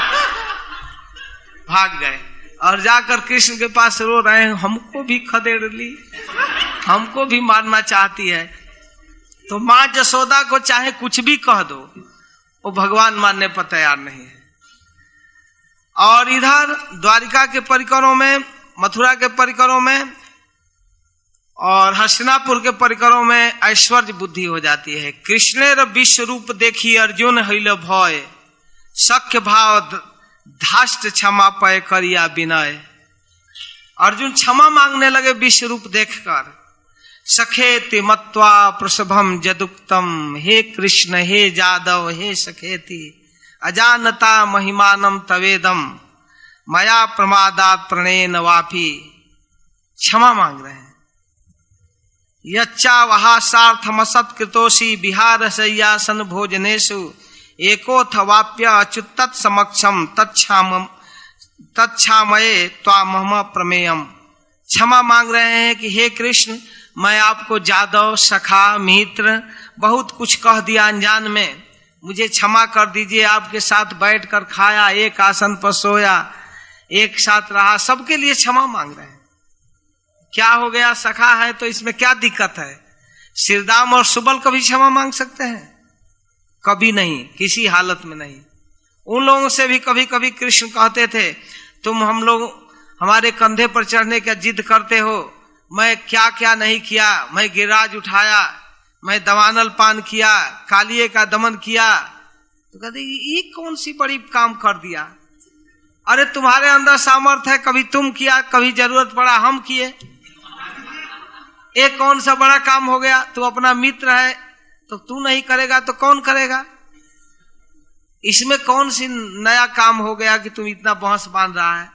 भाग गए। और जाकर कृष्ण के पास रो रहे हैं, हमको भी खदेड़ ली, हमको भी मारना चाहती है। तो माँ जसोदा को चाहे कुछ भी कह दो, वो भगवान मानने पर तैयार नहीं है। और इधर द्वारिका के परिकरों में, मथुरा के परिकरों में और हस्तिनापुर के परिकरों में ऐश्वर्य बुद्धि हो जाती है। कृष्णेर विश्व रूप देखी अर्जुन हईल भय, शक्य भाव धाष्ट क्षमा पय करिया विनय। अर्जुन क्षमा मांगने लगे विश्व रूप देखकर। सखेति मत्वा प्रसभम जदुक्तम, हे कृष्ण हे जादव हे सखेति, अजानता महिमानम तवेदम, मया प्रमादात प्रणेन वापी। क्षमा मांग रहे हैं। यच्चा वहा सार्थमसत् कृतोषि विहार शय्यासन भोजनेषु, एकोथ वाप्य अच्युत समक्षम तच्छामये त्वामहम प्रमेयम। क्षमा मांग रहे हैं कि हे कृष्ण, मैं आपको जादव सखा मित्र बहुत कुछ कह दिया अनजान में, मुझे क्षमा कर दीजिए। आपके साथ बैठकर खाया, एक आसन पर सोया, एक साथ रहा, सबके लिए क्षमा मांग रहे हैं। क्या हो गया, सखा है तो इसमें क्या दिक्कत है? सिरदाम और सुबल कभी क्षमा मांग सकते हैं? कभी नहीं, किसी हालत में नहीं। उन लोगों से भी कभी कभी कृष्ण कहते थे, तुम हम लोग हमारे कंधे पर चढ़ने का जिद करते हो, मैं क्या क्या नहीं किया, मैं गिरिराज उठाया, मैं दवानल पान किया, कालिए का दमन किया। तो कहते ये कौन सी बड़ी काम कर दिया? अरे तुम्हारे अंदर सामर्थ्य है, कभी तुम किया, कभी जरूरत पड़ा हम किए। एक कौन सा बड़ा काम हो गया? तू अपना मित्र है तो तू नहीं करेगा तो कौन करेगा? इसमें कौन सी नया काम हो गया कि तुम इतना बहस बांध रहा है?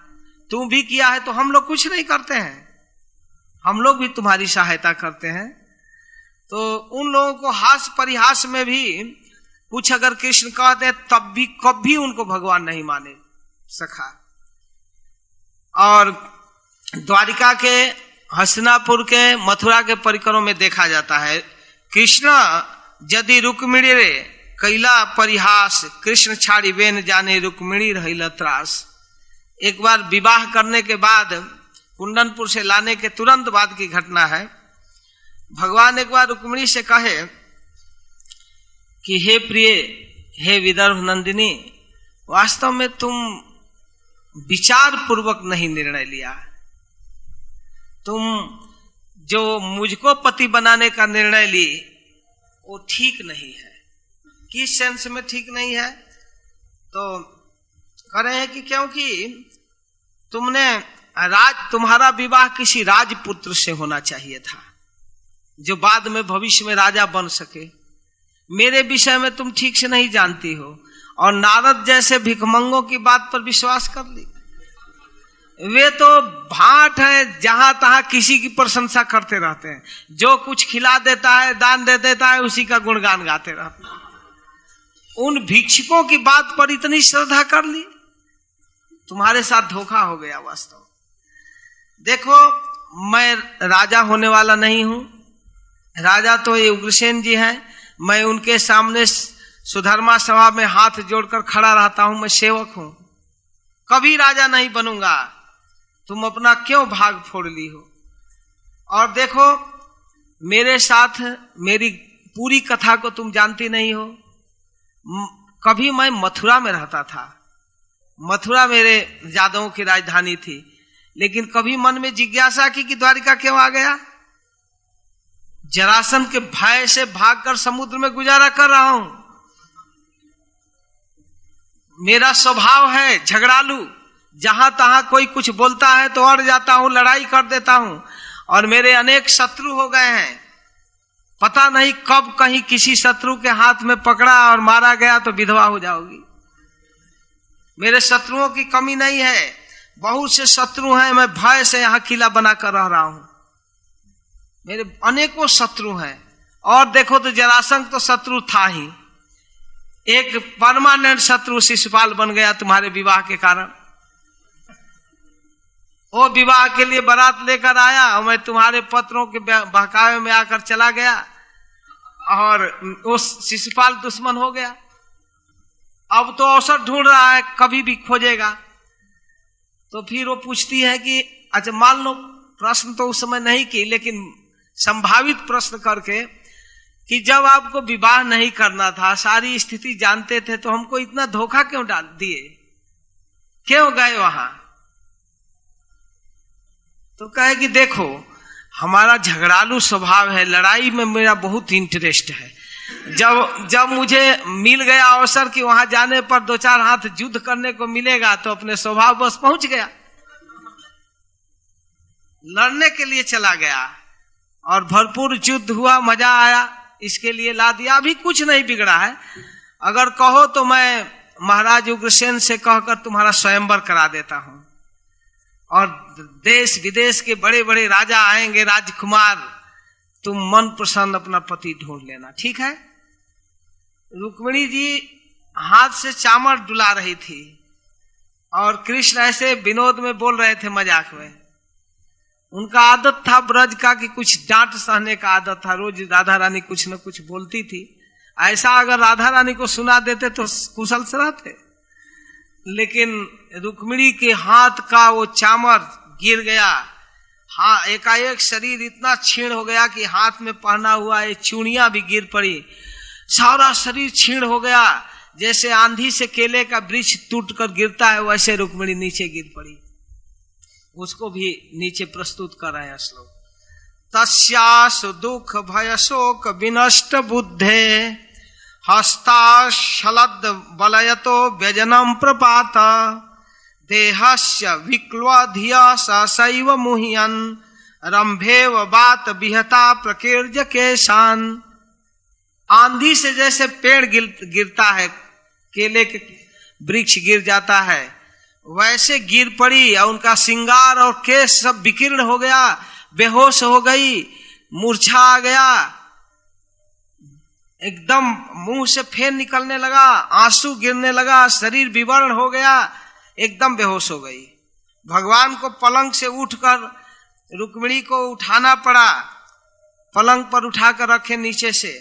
तुम भी किया है तो हम लोग कुछ नहीं करते हैं, हम लोग भी तुम्हारी सहायता करते हैं। तो उन लोगों को हास परिहास में भी कुछ अगर कृष्ण कहते हैं तब भी कभी उनको भगवान नहीं माने सखा। और द्वारिका के, हस्तिनापुर के, मथुरा के परिकरों में देखा जाता है, कृष्ण यदि रुक्मिणी रे कैला परिहास, कृष्ण छाड़ी बेन जाने रुक्मिणी रहिला त्रास। एक बार विवाह करने के बाद, कुंदनपुर से लाने के तुरंत बाद की घटना है, भगवान एक बार रुक्मिणी से कहे कि हे प्रिय, हे विदर्भ नंदिनी, वास्तव में तुम विचार पूर्वक नहीं निर्णय लिया, तुम जो मुझको पति बनाने का निर्णय ली वो ठीक नहीं है। किस सेंस में ठीक नहीं है? तो कह रहे हैं कि क्योंकि तुम्हारा विवाह किसी राजपुत्र से होना चाहिए था जो बाद में भविष्य में राजा बन सके। मेरे विषय में तुम ठीक से नहीं जानती हो, और नारद जैसे भिखमंगों की बात पर विश्वास कर ली। वे तो भाट है, जहां तहां किसी की प्रशंसा करते रहते हैं, जो कुछ खिला देता है, दान दे देता है, उसी का गुणगान गाते रहते हैं। उन भिक्षुकों की बात पर इतनी श्रद्धा कर ली, तुम्हारे साथ धोखा हो गया। वास्तव देखो, मैं राजा होने वाला नहीं हूं, राजा तो ये उग्रसेन जी हैं, मैं उनके सामने सुधर्मा सभा में हाथ जोड़कर खड़ा रहता हूं, मैं सेवक हूं, कभी राजा नहीं बनूंगा। तुम अपना क्यों भाग फोड़ ली हो? और देखो, मेरे साथ मेरी पूरी कथा को तुम जानती नहीं हो। कभी मैं मथुरा में रहता था, मथुरा मेरे यादवों की राजधानी थी, लेकिन कभी मन में जिज्ञासा की कि द्वारिका क्यों आ गया? जरासंध के भय से भागकर समुद्र में गुजारा कर रहा हूं। मेरा स्वभाव है झगड़ालू, जहां तहां कोई कुछ बोलता है तो अड़ जाता हूं, लड़ाई कर देता हूं, और मेरे अनेक शत्रु हो गए हैं। पता नहीं कब कहीं किसी शत्रु के हाथ में पकड़ा और मारा गया तो विधवा हो जाओगी। मेरे शत्रुओं की कमी नहीं है, बहुत से शत्रु हैं, मैं भय से यहां किला बनाकर रह रहा हूं। मेरे अनेकों शत्रु हैं, और देखो तो जरासंध तो शत्रु था ही, एक परमानेंट शत्रु शिशुपाल बन गया तुम्हारे विवाह के कारण। वो विवाह के लिए बारात लेकर आया और मैं तुम्हारे पत्रों के बहकावे में आकर चला गया, और वो शिशुपाल दुश्मन हो गया। अब तो अवसर ढूंढ रहा है, कभी भी खोजेगा। तो फिर वो पूछती है कि अच्छा मान लो, प्रश्न तो उस समय नहीं की, लेकिन संभावित प्रश्न करके कि जब आपको विवाह नहीं करना था, सारी स्थिति जानते थे, तो हमको इतना धोखा क्यों डाल दिए, क्यों गए वहां? तो कहे कि देखो, हमारा झगड़ालू स्वभाव है, लड़ाई में मेरा बहुत इंटरेस्ट है। जब मुझे मिल गया अवसर कि वहां जाने पर 2-4 हाथ युद्ध करने को मिलेगा तो अपने स्वभाव बस पहुंच गया, लड़ने के लिए चला गया और भरपूर युद्ध हुआ, मजा आया, इसके लिए ला दिया। अभी कुछ नहीं बिगड़ा है। अगर कहो तो मैं महाराज उग्रसेन से कहकर तुम्हारा स्वयंवर करा देता हूं और देश विदेश के बड़े बड़े राजा आएंगे, राजकुमार, तुम मन प्रसन्न अपना पति ढूंढ लेना, ठीक है। रुक्मिणी जी हाथ से चामर डुला रही थी और कृष्ण ऐसे विनोद में बोल रहे थे, मजाक में। उनका आदत था ब्रज का कि कुछ डांट सहने का आदत था, रोज राधा रानी कुछ न कुछ बोलती थी। ऐसा अगर राधा रानी को सुना देते तो कुशल से रहते, लेकिन रुक्मिणी के हाथ का वो चामर गिर गया। हाँ, एकाएक शरीर इतना क्षीण हो गया कि हाथ में पहना हुआ ये चूड़ियां भी गिर पड़ी, सारा शरीर क्षीण हो गया। जैसे आंधी से केले का वृक्ष टूट कर गिरता है, वैसे रुक्मिणी नीचे गिर पड़ी। उसको भी नीचे प्रस्तुत कर रहे हैं श्लोक। तस्यासु दुख भय शोक विनष्ट बुद्धे हस्ताशलद बलयतो व्यजनम प्रपात देहस्य विक्लवधिया सैव मुह्यन रंभेव बात विहता प्रकीर्ज केशान। आंधी से जैसे पेड़ गिरता है, केले के वृक्ष गिर जाता है, वैसे गिर पड़ी और उनका श्रृंगार और केश सब विकीर्ण हो गया, बेहोश हो गई, मूर्छा आ गया, एकदम मुंह से फेन निकलने लगा, आंसू गिरने लगा, शरीर विवर्ण हो गया, एकदम बेहोश हो गई। भगवान को पलंग से उठकर रुक्मिणी को उठाना पड़ा, पलंग पर उठाकर रखे नीचे से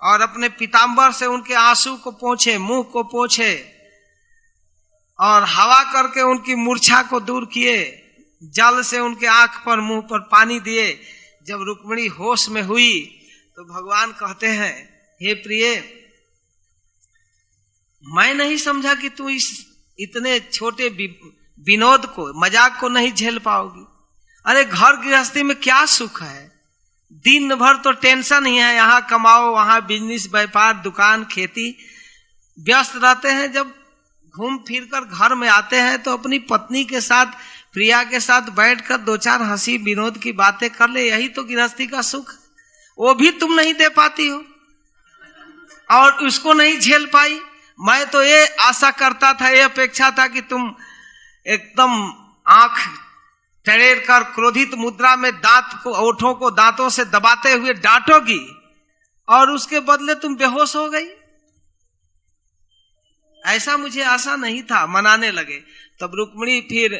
और अपने पीताम्बर से उनके आंसू को पोंछे, मुंह को पोंछे और हवा करके उनकी मूर्छा को दूर किए, जल से उनके आंख पर मुंह पर पानी दिए। जब रुक्मिणी होश में हुई तो भगवान कहते हैं, हे प्रिय, मैं नहीं समझा कि तू इस इतने छोटे विनोद को, मजाक को नहीं झेल पाओगी। अरे घर गृहस्थी में क्या सुख है, दिन भर तो टेंशन ही है, यहाँ कमाओ, वहां बिजनेस, व्यापार, दुकान, खेती, व्यस्त रहते हैं। जब घूम फिर कर घर में आते हैं तो अपनी पत्नी के साथ, प्रिया के साथ बैठकर 2-4 हंसी विनोद की बातें कर ले, यही तो गृहस्थी का सुख। वो भी तुम नहीं दे पाती हो और उसको नहीं झेल पाई। मैं तो ये आशा करता था, ये अपेक्षा था कि तुम एकदम आंख टेढ़ कर क्रोधित मुद्रा में दांत को, ओठों को दांतों से दबाते हुए डांटोगी और उसके बदले तुम बेहोश हो गई। ऐसा मुझे आशा नहीं था। मनाने लगे। तब रुक्मिणी फिर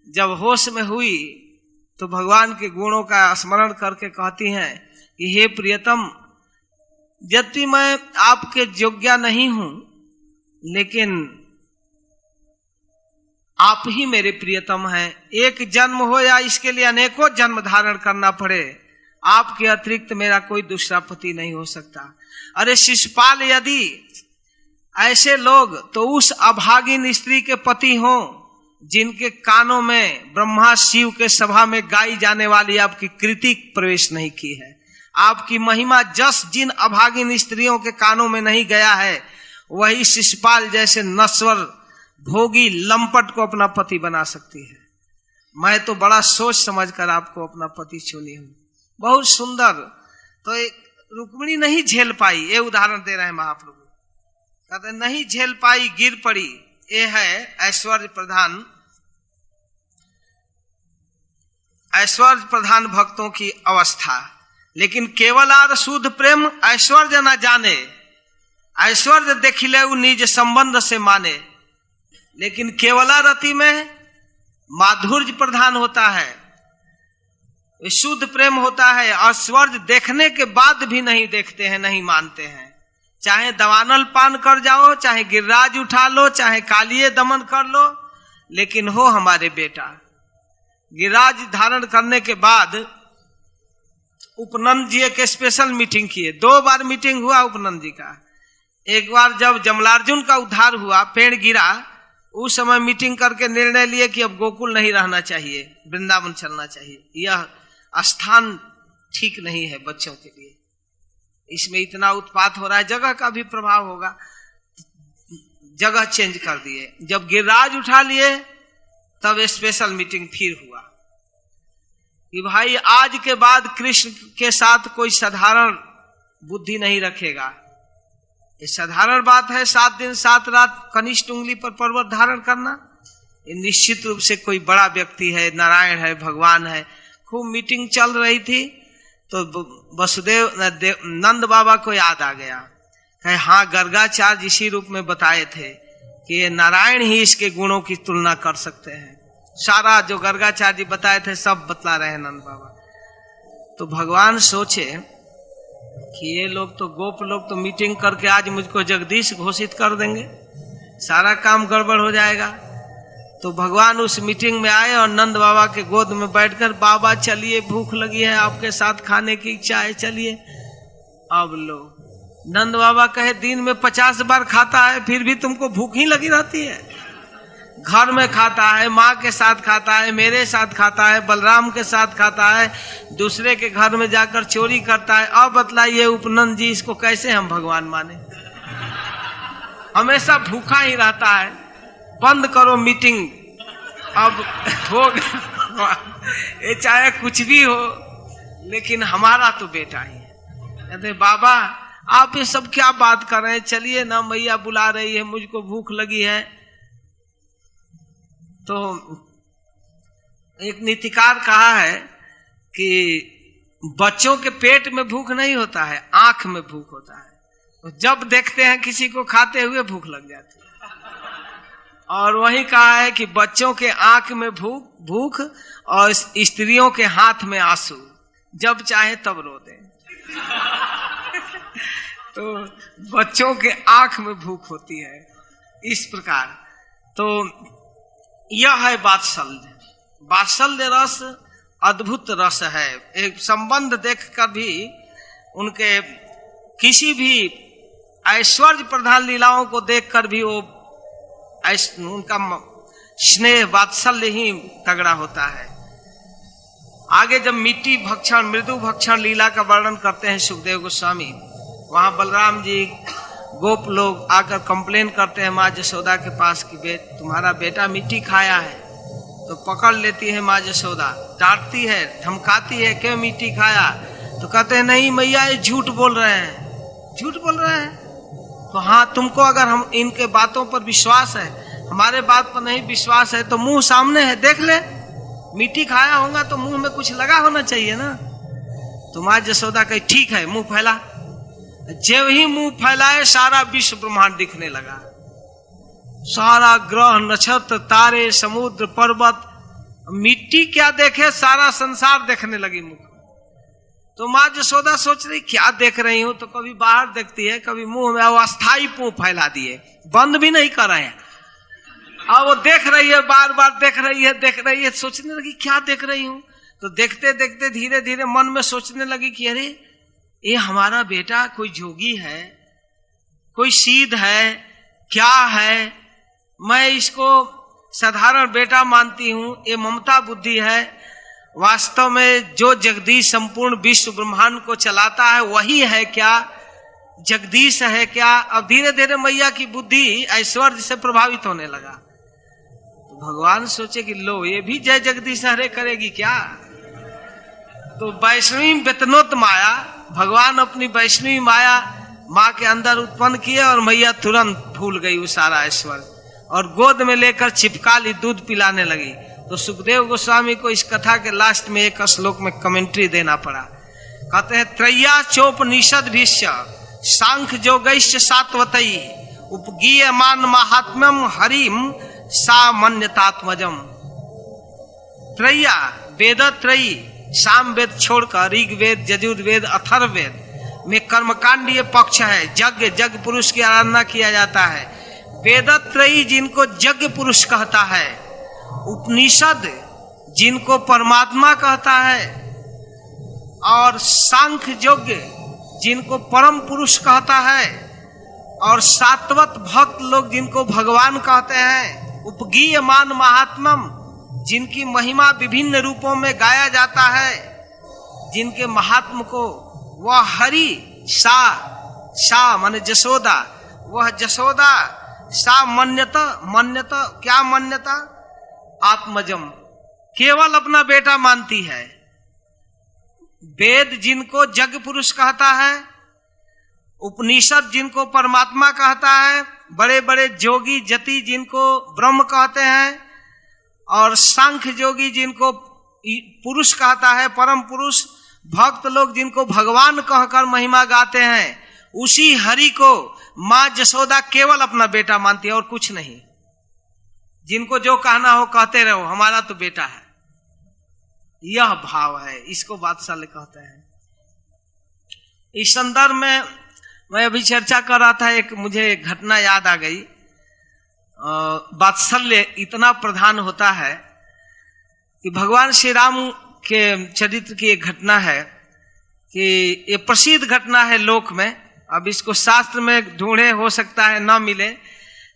जब होश में हुई तो भगवान के गुणों का स्मरण करके कहती हैं कि हे प्रियतम, यद्यपि मैं आपके योग्य नहीं हूं, लेकिन आप ही मेरे प्रियतम हैं। एक जन्म हो या इसके लिए अनेकों जन्म धारण करना पड़े, आपके अतिरिक्त मेरा कोई दूसरा पति नहीं हो सकता। अरे शिशुपाल, यदि ऐसे लोग तो उस अभागिन स्त्री के पति हों जिनके कानों में ब्रह्मा शिव के सभा में गाई जाने वाली आपकी कृति प्रवेश नहीं की है, आपकी महिमा जस जिन अभागिन स्त्रियों के कानों में नहीं गया है, वही शिशुपाल जैसे नश्वर भोगी लंपट को अपना पति बना सकती है। मैं तो बड़ा सोच समझकर आपको अपना पति चुनी हूं। बहुत सुंदर। तो रुक्मिणी नहीं झेल पाई, ये उदाहरण दे रहे हैं महाप्रभु। कहते नहीं झेल पाई, गिर पड़ी। ये है ऐश्वर्य प्रधान भक्तों की अवस्था। लेकिन केवल आर शुद्ध प्रेम ऐश्वर्य न जाने, ऐश्वर्य देखिले निज संबंध से माने। लेकिन केवला रति में माधुर्य प्रधान होता है, शुद्ध प्रेम होता है। ऐश्वर्य देखने के बाद भी नहीं देखते हैं, नहीं मानते हैं। चाहे दवानल पान कर जाओ, चाहे गिरिराज उठा लो, चाहे कालिये दमन कर लो, लेकिन हो हमारे बेटा। गिरिराज धारण करने के बाद उपनंद जी एक स्पेशल मीटिंग किए। 2 बार मीटिंग हुआ उपनंद जी का। एक बार जब जमलार्जुन का उद्धार हुआ, पेड़ गिरा, उस समय मीटिंग करके निर्णय लिए कि अब गोकुल नहीं रहना चाहिए, वृंदावन चलना चाहिए। यह स्थान ठीक नहीं है बच्चों के लिए। इसमें इतना उत्पात हो रहा है, जगह का भी प्रभाव होगा, जगह चेंज कर दिए। जब गिरिराज उठा लिए तब स्पेशल मीटिंग फिर हुआ कि भाई आज के बाद कृष्ण के साथ कोई साधारण बुद्धि नहीं रखेगा। ये साधारण बात है 7 दिन 7 रात कनिष्ठ उंगली पर पर्वत धारण करना। ये निश्चित रूप से कोई बड़ा व्यक्ति है, नारायण है, भगवान है। खूब मीटिंग चल रही थी तो वसुदेव नंद बाबा को याद आ गया, कहे हाँ गर्गाचार्य इसी रूप में बताए थे कि ये नारायण ही इसके गुणों की तुलना कर सकते हैं। सारा जो गर्गाचार्य जी बताए थे सब बतला रहे हैं नंद बाबा। तो भगवान सोचे कि ये लोग तो गोप लोग तो मीटिंग करके आज मुझको जगदीश घोषित कर देंगे, सारा काम गड़बड़ हो जाएगा। तो भगवान उस मीटिंग में आए और नंद बाबा के गोद में बैठकर, बाबा चलिए भूख लगी है, आपके साथ खाने की इच्छा है, चलिए। अब लो नंद बाबा कहे दिन में 50 बार खाता है फिर भी तुमको भूख ही लगी रहती है। घर में खाता है, माँ के साथ खाता है, मेरे साथ खाता है, बलराम के साथ खाता है, दूसरे के घर में जाकर चोरी करता है। अब बतलाइए उपनंद जी, इसको कैसे हम भगवान माने? हमेशा भूखा ही रहता है। बंद करो मीटिंग, अब हो ये चाहे कुछ भी हो लेकिन हमारा तो बेटा ही है। कहते बाबा आप ये सब क्या बात कर रहे हैं, चलिए ना, मैया बुला रही है, मुझको भूख लगी है। तो एक नीतिकार कहा है कि बच्चों के पेट में भूख नहीं होता है, आंख में भूख होता है। तो जब देखते हैं किसी को खाते हुए भूख लग जाती है। और वही कहा है कि बच्चों के आंख में भूख और स्त्रियों के हाथ में आंसू, जब चाहे तब रो दें। तो बच्चों के आंख में भूख होती है इस प्रकार। तो यह है वात्सल्य। वात्सल्य रस अद्भुत रस है। एक संबंध देखकर भी उनके किसी भी ऐश्वर्य प्रधान लीलाओं को देखकर भी वो उनका स्नेह वात्सल्य ही तगड़ा होता है। आगे जब मिट्टी भक्षण मृदु भक्षण लीला का वर्णन करते हैं सुखदेव गोस्वामी, वहां बलराम जी गोप लोग आकर कंप्लेन करते हैं माँ यशोदा के पास कि तुम्हारा बेटा मिट्टी खाया है। तो पकड़ लेती है माँ यशोदा, डांटती है, धमकाती है, क्यों मिट्टी खाया? तो कहते हैं नहीं मैया ये झूठ बोल रहे हैं। झूठ बोल रहे हैं? तो हाँ, तुमको अगर हम इनके बातों पर विश्वास है, हमारे बात पर नहीं विश्वास है, तो मुंह सामने है, देख ले, मिट्टी खाया होगा तो मुंह में कुछ लगा होना चाहिए ना। तो माँ यशोदा कही ठीक है, मुंह फैला। जब ही मुंह फैलाए सारा विश्व ब्रह्मांड दिखने लगा, सारा ग्रह नक्षत्र तारे समुद्र पर्वत, मिट्टी क्या देखे सारा संसार देखने लगी मुख। तो माँ यशोदा सोच रही क्या देख रही हूं, तो कभी बाहर देखती है, कभी मुंह में, अस्थाई मुंह फैला दिए, बंद भी नहीं कर रहे हैं। अब वो देख रही है, बार बार देख रही है, सोचने लगी क्या देख रही हूं। तो देखते देखते धीरे धीरे मन में सोचने लगी कि अरे ये हमारा बेटा कोई जोगी है, कोई सिद्ध है, क्या है? मैं इसको साधारण बेटा मानती हूं, ये ममता बुद्धि है। वास्तव में जो जगदीश संपूर्ण विश्व ब्रह्मांड को चलाता है वही है क्या? जगदीश है क्या? अब धीरे धीरे मैया की बुद्धि ऐश्वर्य से प्रभावित होने लगा। तो भगवान सोचे कि लो ये भी जय जगदीश हरे करेगी क्या? तो वैष्णवी वेतनोत माया, भगवान अपनी वैष्णवी माया माँ के अंदर उत्पन्न किए और मैया तुरंत भूल गई वो सारा ऐश्वर्य और गोद में लेकर चिपका ली, दूध पिलाने लगी। तो सुखदेव गोस्वामी को इस कथा के लास्ट में एक श्लोक में कमेंट्री देना पड़ा। कहते हैं त्रय्या चोपनिषद भीष्य सांख्य जोगैश्च सात्वतई उपगीयमान महात्म्यम हरिम सामान्यतात्मजम। त्रय्या वेद त्रयी, साम वेद छोड़कर ऋग्वेद यजुर्वेद अथर्ववेद में कर्मकांडीय पक्ष है। यज्ञ पुरुष की आराधना किया जाता है। वेदत्रयी जिनको यज्ञ पुरुष कहता है, उपनिषद जिनको परमात्मा कहता है, और सांख्य योग्य जिनको परम पुरुष कहता है, और सात्वत भक्त लोग जिनको भगवान कहते हैं, उपगीयमान महात्मम जिनकी महिमा विभिन्न रूपों में गाया जाता है, जिनके महात्म को वह हरि सा माने जसोदा, वह जसोदा सा मन्यता क्या मन्यता? आत्मजम, केवल अपना बेटा मानती है। वेद जिनको जग पुरुष कहता है, उपनिषद जिनको परमात्मा कहता है, बड़े बड़े जोगी जति जिनको ब्रह्म कहते हैं, और सांख्य जोगी जिनको पुरुष कहता है, परम पुरुष, भक्त लोग जिनको भगवान कहकर महिमा गाते हैं, उसी हरि को माँ जसोदा केवल अपना बेटा मानती है और कुछ नहीं। जिनको जो कहना हो कहते रहो, हमारा तो बेटा है, यह भाव है, इसको वात्सल्य कहते हैं। इस संदर्भ में मैं अभी चर्चा कर रहा था, एक मुझे घटना याद आ गई। वात्सल्य इतना प्रधान होता है कि भगवान श्री राम के चरित्र की एक घटना है कि ये प्रसिद्ध घटना है लोक में। अब इसको शास्त्र में ढूंढे हो सकता है न मिले,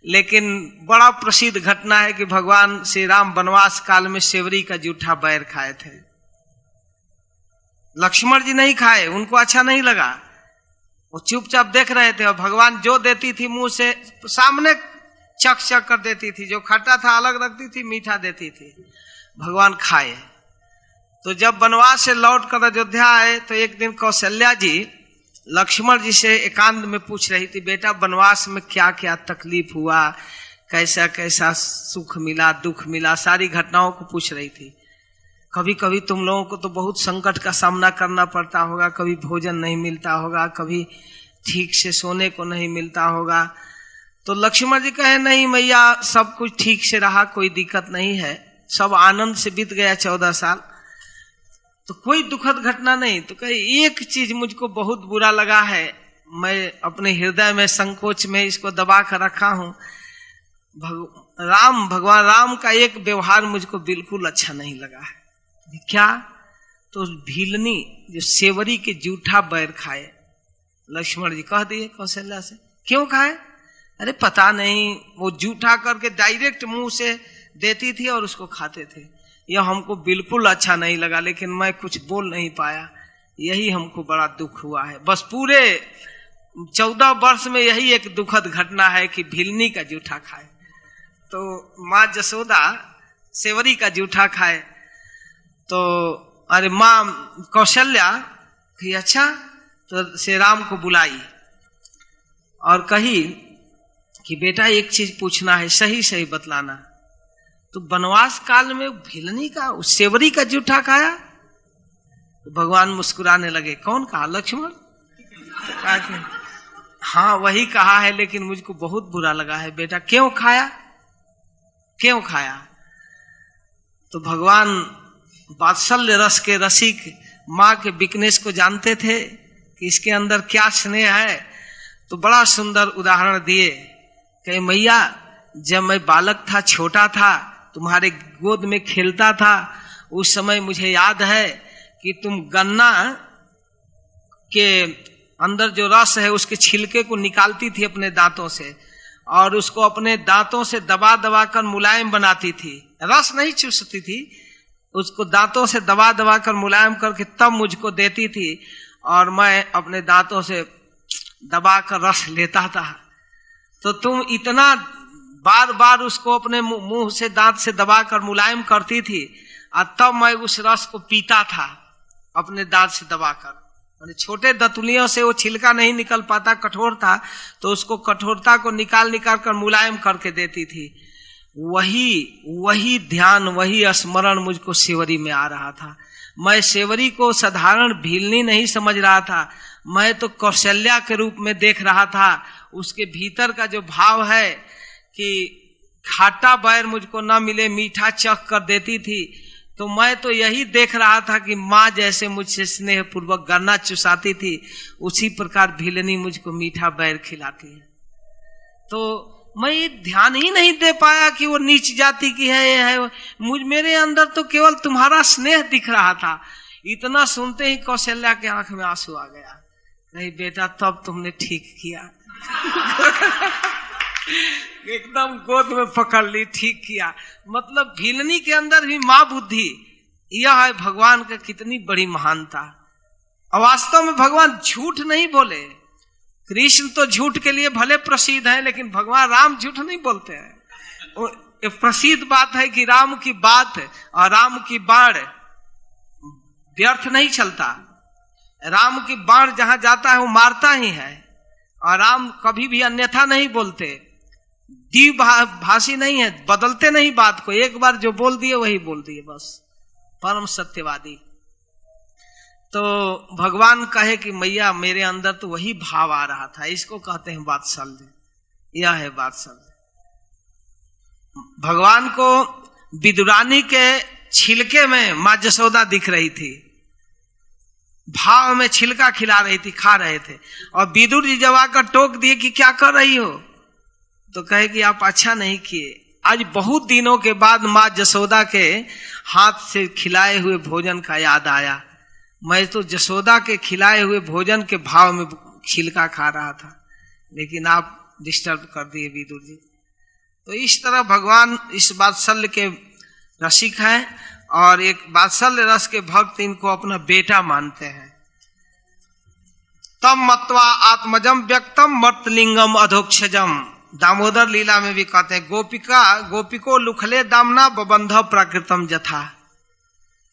लेकिन बड़ा प्रसिद्ध घटना है कि भगवान श्री राम वनवास काल में सेवरी का जूठा बैर खाए थे। लक्ष्मण जी नहीं खाए, उनको अच्छा नहीं लगा, वो चुपचाप देख रहे थे। और भगवान जो देती थी मुंह से सामने चक चक कर देती थी, जो खट्टा था अलग रखती थी, मीठा देती थी, भगवान खाए। तो जब वनवास से लौट कर अयोध्या आए तो एक दिन कौशल्या जी लक्ष्मण जी से एकांत में पूछ रही थी, बेटा वनवास में क्या क्या तकलीफ हुआ, कैसा कैसा सुख मिला, दुख मिला, सारी घटनाओं को पूछ रही थी। कभी कभी तुम लोगों को तो बहुत संकट का सामना करना पड़ता होगा, कभी भोजन नहीं मिलता होगा, कभी ठीक से सोने को नहीं मिलता होगा। तो लक्ष्मण जी कहे, नहीं मैया, सब कुछ ठीक से रहा, कोई दिक्कत नहीं है, सब आनंद से बीत गया 14 साल, तो कोई दुखद घटना नहीं। तो कहे, एक चीज मुझको बहुत बुरा लगा है, मैं अपने हृदय में संकोच में इसको दबा कर रखा हूं। भगवान राम का एक व्यवहार मुझको बिल्कुल अच्छा नहीं लगा है। क्या? तो भीलनी जो सेवरी के जूठा बैर खाए। लक्ष्मण जी कह दिए कौशल्या से, क्यों खाए? अरे पता नहीं, वो जूठा करके डायरेक्ट मुंह से देती थी और उसको खाते थे, यह हमको बिल्कुल अच्छा नहीं लगा, लेकिन मैं कुछ बोल नहीं पाया, यही हमको बड़ा दुख हुआ है। बस पूरे 14 वर्ष में यही एक दुखद घटना है कि भीलनी का जूठा खाए। तो माँ जसोदा सेवरी का जूठा खाए। तो अरे माँ कौशल्या कि अच्छा, तो श्री राम को बुलाई और कही कि बेटा एक चीज पूछना है, सही सही बतलाना। तो वनवास काल में भीलनी का सेवरी का जूठा खाया? तो भगवान मुस्कुराने लगे। कौन कहा? लक्ष्मण। हाँ वही कहा है, लेकिन मुझको बहुत बुरा लगा है बेटा। क्यों खाया? क्यों खाया? तो भगवान वात्सल्य रस के रसिक माँ के वीकनेस को जानते थे कि इसके अंदर क्या स्नेह है। तो बड़ा सुंदर उदाहरण दिए कि मैया, जब मैं बालक था, छोटा था, तुम्हारे गोद में खेलता था, उस समय मुझे याद है कि तुम गन्ना के अंदर जो रस है उसके छिलके को निकालती थी अपने दांतों से, और उसको अपने दांतों से दबा दबा कर मुलायम बनाती थी। रस नहीं चूसती थी, उसको दांतों से दबा दबा कर मुलायम करके तब मुझको देती थी, और मैं अपने दांतों से दबा कर रस लेता था। तो तुम इतना बार बार उसको अपने मुंह से दांत से दबा कर मुलायम करती थी, और तब मैं उस रस को पीता था अपने दांत से दबाकर। मैंने छोटे दतुलियों से वो छिलका नहीं निकल पाता, कठोर था, तो उसको कठोरता को निकाल निकाल कर मुलायम करके देती थी। वही ध्यान, वही स्मरण मुझको सेवरी में आ रहा था। मैं सेवरी को साधारण भीलनी नहीं समझ रहा था, मैं तो कौशल्या के रूप में देख रहा था। उसके भीतर का जो भाव है कि खाटा बैर मुझको न मिले, मीठा चख कर देती थी, तो मैं तो यही देख रहा था कि माँ जैसे मुझसे स्नेह पूर्वक गन्ना चुसाती थी, उसी प्रकार भीलनी मुझको मीठा बैर खिलाती है। तो मैं ये ध्यान ही नहीं दे पाया कि वो नीच जाति की है, ये है। मेरे अंदर तो केवल तुम्हारा स्नेह दिख रहा था। इतना सुनते ही कौशल्या के आंख में आंसू आ गया। नहीं बेटा, तब तुमने ठीक किया। एकदम गोद में पकड़ ली, ठीक किया। मतलब भीलनी के अंदर भी माँ बुद्धि, यह है भगवान का कितनी बड़ी महानता। और वास्तव में भगवान झूठ नहीं बोले। कृष्ण तो झूठ के लिए भले प्रसिद्ध है, लेकिन भगवान राम झूठ नहीं बोलते हैं। एक प्रसिद्ध बात है कि राम की बात और राम की बाण व्यर्थ नहीं चलता। राम की बाण जहां जाता है वो मारता ही है, और राम कभी भी अन्यथा नहीं बोलते। द्विभाषी नहीं है, बदलते नहीं बात को। एक बार जो बोल दिए वही बोल दिए, बस परम सत्यवादी। तो भगवान कहे कि मैया मेरे अंदर तो वही भाव आ रहा था, इसको कहते हैं वात्सल्य। यह है वात्सल्य। भगवान को विदुरानी के छिलके में मां जसोदा दिख रही थी, भाव में छिलका खिला रही थी, खा रहे थे। और विदुर जी जब आकर टोक दिए कि क्या कर रही हो, तो कहे कि आप अच्छा नहीं किए। आज बहुत दिनों के बाद मां जसोदा के हाथ से खिलाए हुए भोजन का याद आया। मैं तो जसोदा के खिलाए हुए भोजन के भाव में छिलका खा रहा था, लेकिन आप डिस्टर्ब कर दिए विदुर जी। तो इस तरह भगवान इस वात्सल्य के रसिक हैं, और एक वात्सल्य रस के भक्त इनको अपना बेटा मानते हैं। तम मत्वा आत्मजम व्यक्तम मर्तलिंगम अधोक्षजम। दामोदर लीला में भी कहते हैं, गोपिको लुखले दामना बबंध प्राकृतम जथा।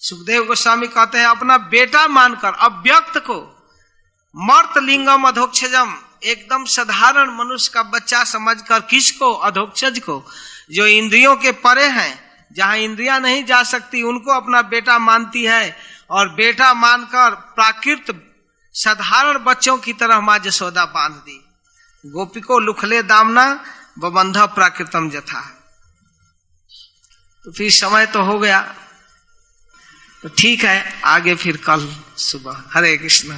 सुखदेव गोस्वामी कहते हैं अपना बेटा मानकर अव्यक्त को मर्तलिंगम अधोक्षजम, एकदम साधारण मनुष्य का बच्चा समझकर, किसको? अधोक्षज को, जो इंद्रियों के परे हैं, जहां इंद्रियां नहीं जा सकती, उनको अपना बेटा मानती है। और बेटा मानकर प्राकृत साधारण बच्चों की तरह मां जसोदा बांध दी। गोपिको लुखले दामना बबंध प्राकृतम जथा। तो फिर समय तो हो गया, तो ठीक है, आगे फिर कल सुबह। हरे कृष्ण।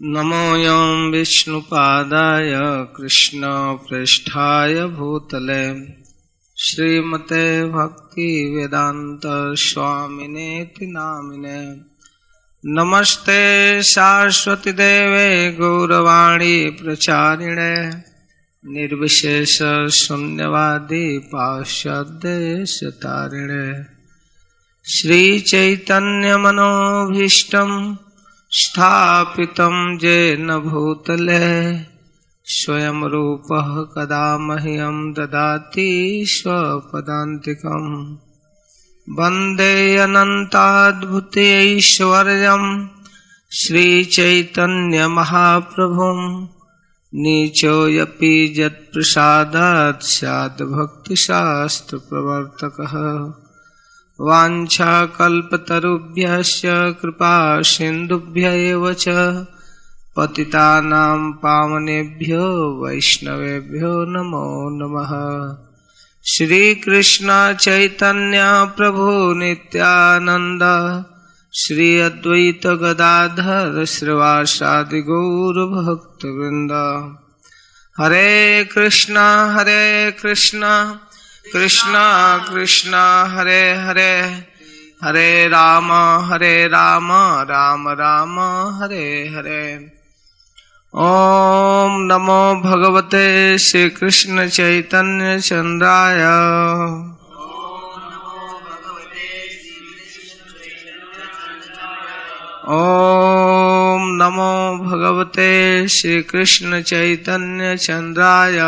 नमोऽयं विष्णुपादाय कृष्ण पृष्ठाय भूतले श्रीमते भक्ति वेदांत स्वामिनेति नामिने। नमस्ते सरस्वती देवे गौरवाणी प्रचारिणे निर्विशेष शून्यवादी पाश्चात्यदेशतारिणे। श्री चैतन्य मनोभीष्टं स्थापितं येन भूतले स्वयं रूपः कदा मह्यं ददाति स्वपदान्तिकम्। वन्दे अनन्ताद्भुतैश्वर्यं श्रीचैतन्य महाप्रभुं। नीचोऽपि यत्प्रसादात् स्यात् भक्तिशास्त्रप्रवर्तकः। वाञ्छाकल्पतरुभ्यश्च कृपा सिन्धुभ्य एव च पतितानां पावनेभ्यो वैष्णवेभ्यो नमो नमः। श्री कृष्ण चैतन्य प्रभु नित्यानंद श्री अद्वैत गदाधर श्रीवासादि गौर भक्त वृंद। हरे कृष्ण कृष्ण कृष्ण हरे हरे, हरे राम राम राम हरे हरे। ओम नमो भगवते श्री कृष्ण चैतन्य चंद्राय। ओम नमो भगवते श्री कृष्ण चैतन्य चंद्राय।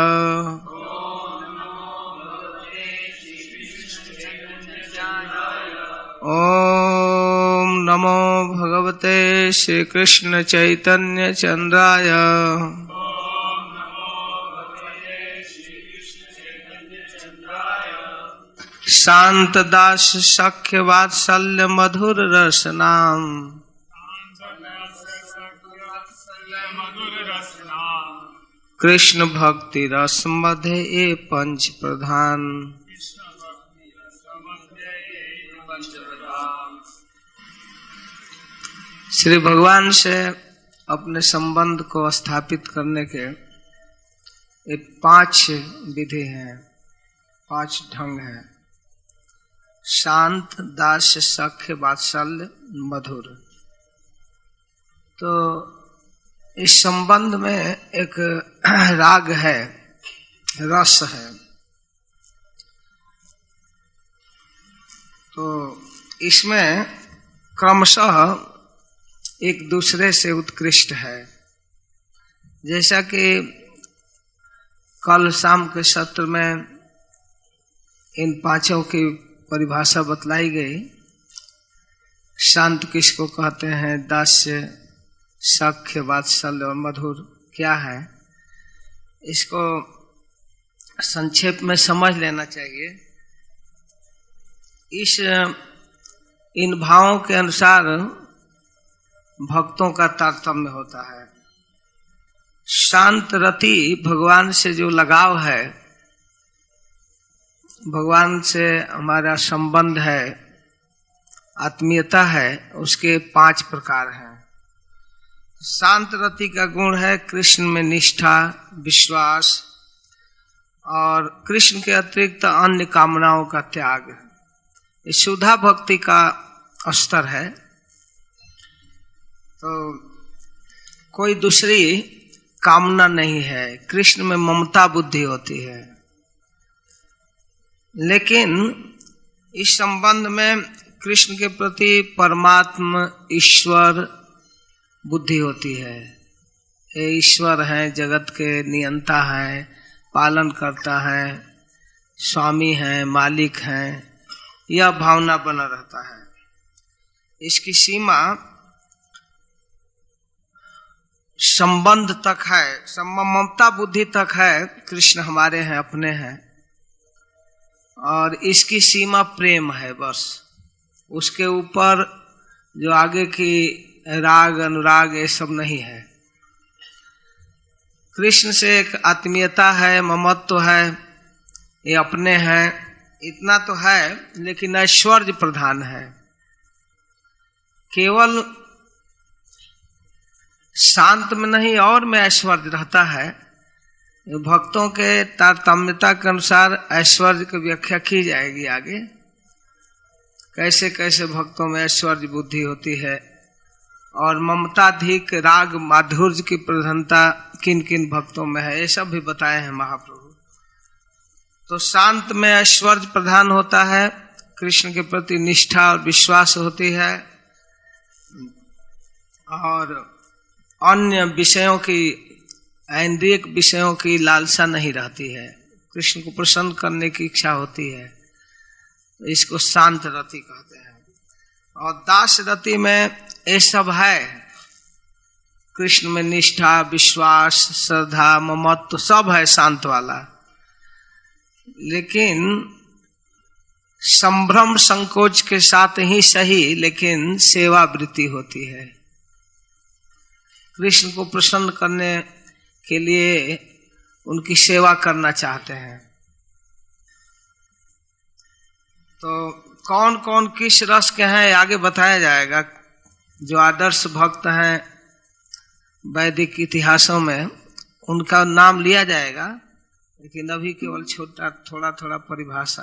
ओम नमो भगवते श्री कृष्ण चैतन्य चंद्राय। शांत दास सख्य वात्सल्य मधुर रसनाम। कृष्ण भक्ति रस मध्य ए पंच प्रधान। श्री भगवान से अपने संबंध को स्थापित करने के ये 5 विधि हैं, 5 ढंग हैं। शांत दास सख्य वात्सल्य मधुर। तो इस संबंध में एक राग है, रस है। तो इसमें क्रमशः एक दूसरे से उत्कृष्ट है। जैसा कि कल शाम के सत्र में इन पांचों की परिभाषा बतलाई गई। शांत किसको कहते हैं, दास्य, सख्य, वात्सल्य और मधुर क्या है, इसको संक्षेप में समझ लेना चाहिए। इन भावों के अनुसार भक्तों का तारतम्य होता है। शांत रति भगवान से जो लगाव है, भगवान से हमारा संबंध है, आत्मीयता है, उसके 5 प्रकार हैं। शांत रति का गुण है कृष्ण में निष्ठा, विश्वास और कृष्ण के अतिरिक्त अन्य कामनाओं का त्याग। ये शुद्धा भक्ति का स्तर है। तो कोई दूसरी कामना नहीं है। कृष्ण में ममता बुद्धि होती है, लेकिन इस संबंध में कृष्ण के प्रति परमात्मा ईश्वर बुद्धि होती है। ये ईश्वर है, जगत के नियंता है, पालन करता है, स्वामी है, मालिक है, यह भावना बना रहता है। इसकी सीमा संबंध तक है, ममता बुद्धि तक है, कृष्ण हमारे हैं, अपने हैं, और इसकी सीमा प्रेम है बस। उसके ऊपर जो आगे की राग अनुराग ये सब नहीं है। कृष्ण से एक आत्मीयता है, ममत्व है, ये अपने हैं, इतना तो है, लेकिन ऐश्वर्य प्रधान है। केवल शांत में नहीं और में ऐश्वर्य रहता है। भक्तों के तारतम्यता के अनुसार ऐश्वर्य की व्याख्या की जाएगी आगे, कैसे कैसे भक्तों में ऐश्वर्य बुद्धि होती है और ममताधिक राग माधुर्य की प्रधानता किन किन भक्तों में है, ये सब भी बताए हैं महाप्रभु। तो शांत में ऐश्वर्य प्रधान होता है, कृष्ण के प्रति निष्ठा और विश्वास होती है, और अन्य विषयों की, ऐन्द्रियक विषयों की लालसा नहीं रहती है। कृष्ण को प्रसन्न करने की इच्छा होती है, तो इसको शांत रति कहते हैं। और दास रति में ये सब है, कृष्ण में निष्ठा, विश्वास, श्रद्धा, ममत्व सब है शांत वाला, लेकिन संभ्रम संकोच के साथ ही सही, लेकिन सेवा वृत्ति होती है। कृष्ण को प्रसन्न करने के लिए उनकी सेवा करना चाहते हैं। तो कौन कौन किस रस के हैं आगे बताया जाएगा। जो आदर्श भक्त हैं वैदिक इतिहासों में, उनका नाम लिया जाएगा, लेकिन अभी केवल छोटा थोड़ा थोड़ा परिभाषा।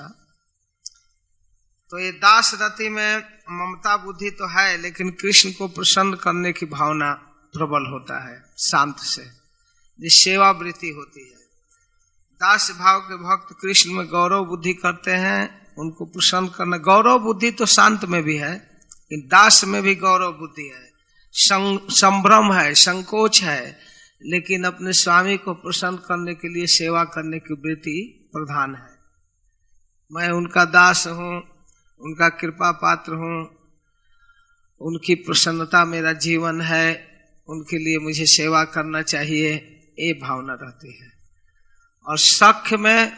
तो ये दास रति में ममता बुद्धि तो है, लेकिन कृष्ण को प्रसन्न करने की भावना प्रबल होता है शांत से, जिस सेवा वृत्ति होती है। दास भाव के भक्त कृष्ण में गौरव बुद्धि करते हैं, उनको प्रसन्न करना। गौरव बुद्धि तो शांत में भी है, लेकिन दास में भी गौरव बुद्धि है, संभ्रम है, संकोच है, लेकिन अपने स्वामी को प्रसन्न करने के लिए सेवा करने की वृत्ति प्रधान है। मैं उनका दास हूँ, उनका कृपा पात्र हूँ, उनकी प्रसन्नता मेरा जीवन है, उनके लिए मुझे सेवा करना चाहिए, ये भावना रहती है। और सख्य में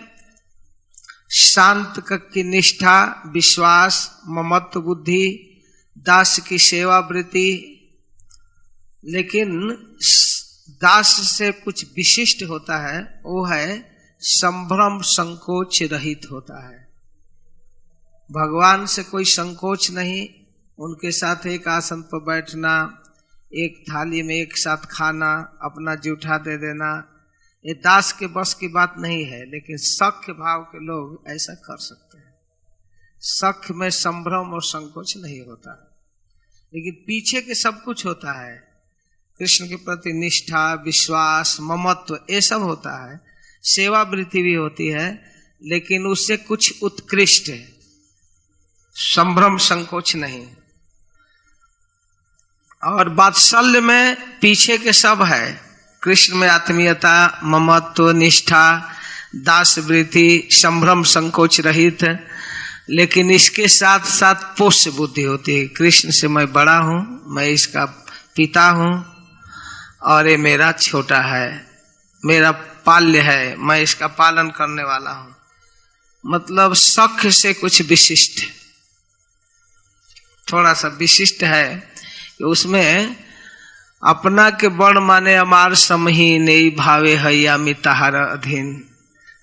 शांत की निष्ठा, विश्वास, ममत्व बुद्धि, दास की सेवा वृत्ति, लेकिन दास से कुछ विशिष्ट होता है, वो है संभ्रम संकोच रहित होता है। भगवान से कोई संकोच नहीं, उनके साथ एक आसन पर बैठना, एक थाली में एक साथ खाना, अपना जूठा दे देना, ये दास के बस की बात नहीं है, लेकिन सख्य भाव के लोग ऐसा कर सकते हैं। सख्य में संभ्रम और संकोच नहीं होता, लेकिन पीछे के सब कुछ होता है। कृष्ण के प्रति निष्ठा, विश्वास, ममत्व, ये सब होता है। सेवा वृत्ति भी होती है, लेकिन उससे कुछ उत्कृष्ट है, संभ्रम संकोच नहीं। और वात्सल्य में पीछे के सब है। कृष्ण में आत्मीयता, ममत्व, निष्ठा, दास वृत्ति, संभ्रम संकोच रहित, लेकिन इसके साथ साथ पोष्य बुद्धि होती है। कृष्ण से मैं बड़ा हूँ, मैं इसका पिता हूँ और ये मेरा छोटा है, मेरा पाल्य है, मैं इसका पालन करने वाला हूँ। मतलब सख्य से कुछ विशिष्ट, थोड़ा सा विशिष्ट है कि उसमें अपना के बड़ माने अमार समही नहीं भावे हैया मिताहार अधीन,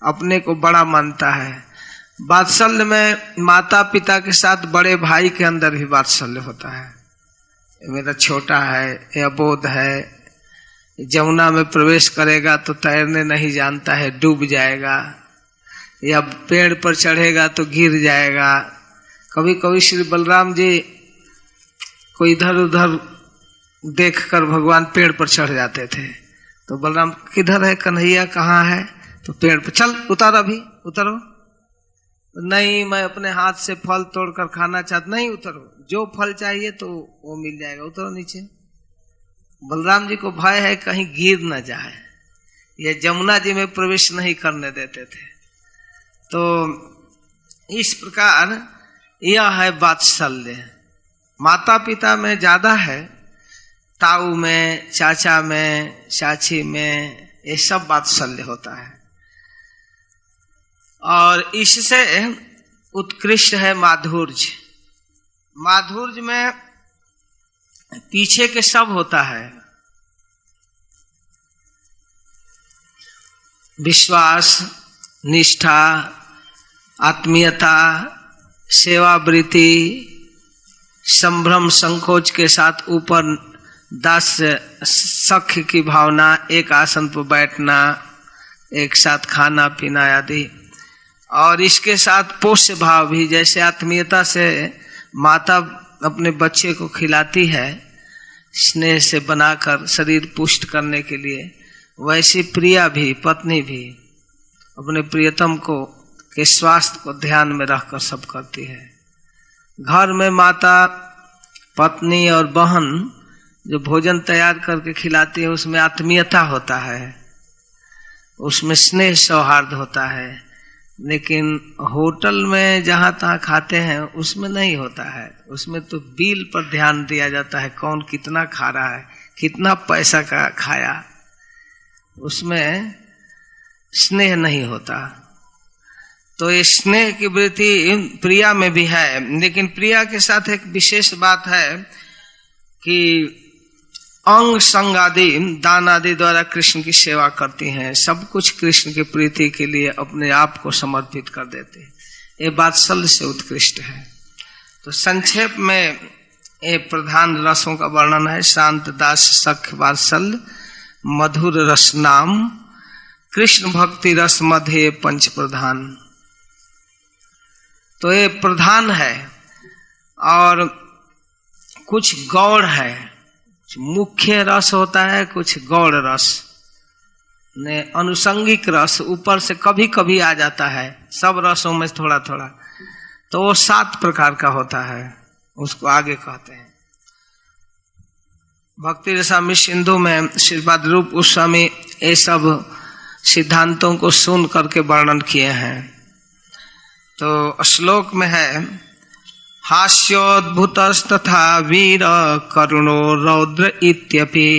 अपने को बड़ा मानता है। वात्सल्य में माता पिता के साथ बड़े भाई के अंदर भी वात्सल्य होता है। ये मेरा छोटा है, ये अबोध है, जमुना में प्रवेश करेगा तो तैरने नहीं जानता है, डूब जाएगा, या पेड़ पर चढ़ेगा तो गिर जाएगा। कभी कभी श्री बलराम जी को इधर उधर देखकर भगवान पेड़ पर चढ़ जाते थे, तो बलराम किधर है कन्हैया, कहाँ है? तो पेड़ पर, चल उतर, अभी उतरो। नहीं, मैं अपने हाथ से फल तोड़कर खाना चाहता। नहीं उतरो, जो फल चाहिए तो वो मिल जाएगा, उतरो नीचे। बलराम जी को भय है कहीं गिर न जाए, ये जमुना जी में प्रवेश नहीं करने देते थे। तो इस प्रकार यह है वात्सल्य। माता पिता में ज्यादा है, ताऊ में, चाचा में, चाची में, ये सब वात्सल्य होता है। और इससे उत्कृष्ट है माधुर्य। माधुर्य में पीछे के सब होता है, विश्वास, निष्ठा, आत्मीयता, सेवावृत्ति, संभ्रम संकोच के साथ ऊपर दास्य सख्य की भावना, एक आसन पर बैठना, एक साथ खाना पीना आदि। और इसके साथ पोष्य भाव भी, जैसे आत्मीयता से माता अपने बच्चे को खिलाती है स्नेह से बनाकर शरीर पुष्ट करने के लिए, वैसी प्रिया भी, पत्नी भी अपने प्रियतम को के स्वास्थ्य को ध्यान में रखकर सब करती है। घर में माता, पत्नी और बहन जो भोजन तैयार करके खिलाती है, उसमें आत्मीयता होता है, उसमें स्नेह सौहार्द होता है। लेकिन होटल में जहाँ तहाँ खाते हैं उसमें नहीं होता है, उसमें तो बिल पर ध्यान दिया जाता है, कौन कितना खा रहा है, कितना पैसा का खाया, उसमें स्नेह नहीं होता। तो ये स्नेह की वृत्ति प्रिया में भी है, लेकिन प्रिया के साथ एक विशेष बात है कि अंग संग आदि, दान आदि द्वारा कृष्ण की सेवा करती हैं, सब कुछ कृष्ण की प्रीति के लिए अपने आप को समर्पित कर देते हैं। ये वात्सल्य से उत्कृष्ट है। तो संक्षेप में ये प्रधान रसों का वर्णन है। शांत, दास, सख्य, वात्सल्य, मधुर रस नाम, कृष्ण भक्ति रस मध्य पंच प्रधान। तो ये प्रधान है और कुछ गौड़ है, मुख्य रस होता है, कुछ गौड़ रस ने अनुसंगिक रस ऊपर से कभी कभी आ जाता है, सब रसों में थोड़ा थोड़ा, तो वो 7 प्रकार का होता है, उसको आगे कहते हैं। भक्ति रसामृत सिंधु में श्रीपाद रूप गोस्वामी ये सब सिद्धांतों को सुन करके वर्णन किए हैं। तो श्लोक में है, हास्योद्भुतस्तथा वीर करुणो रौद्र इत्यपि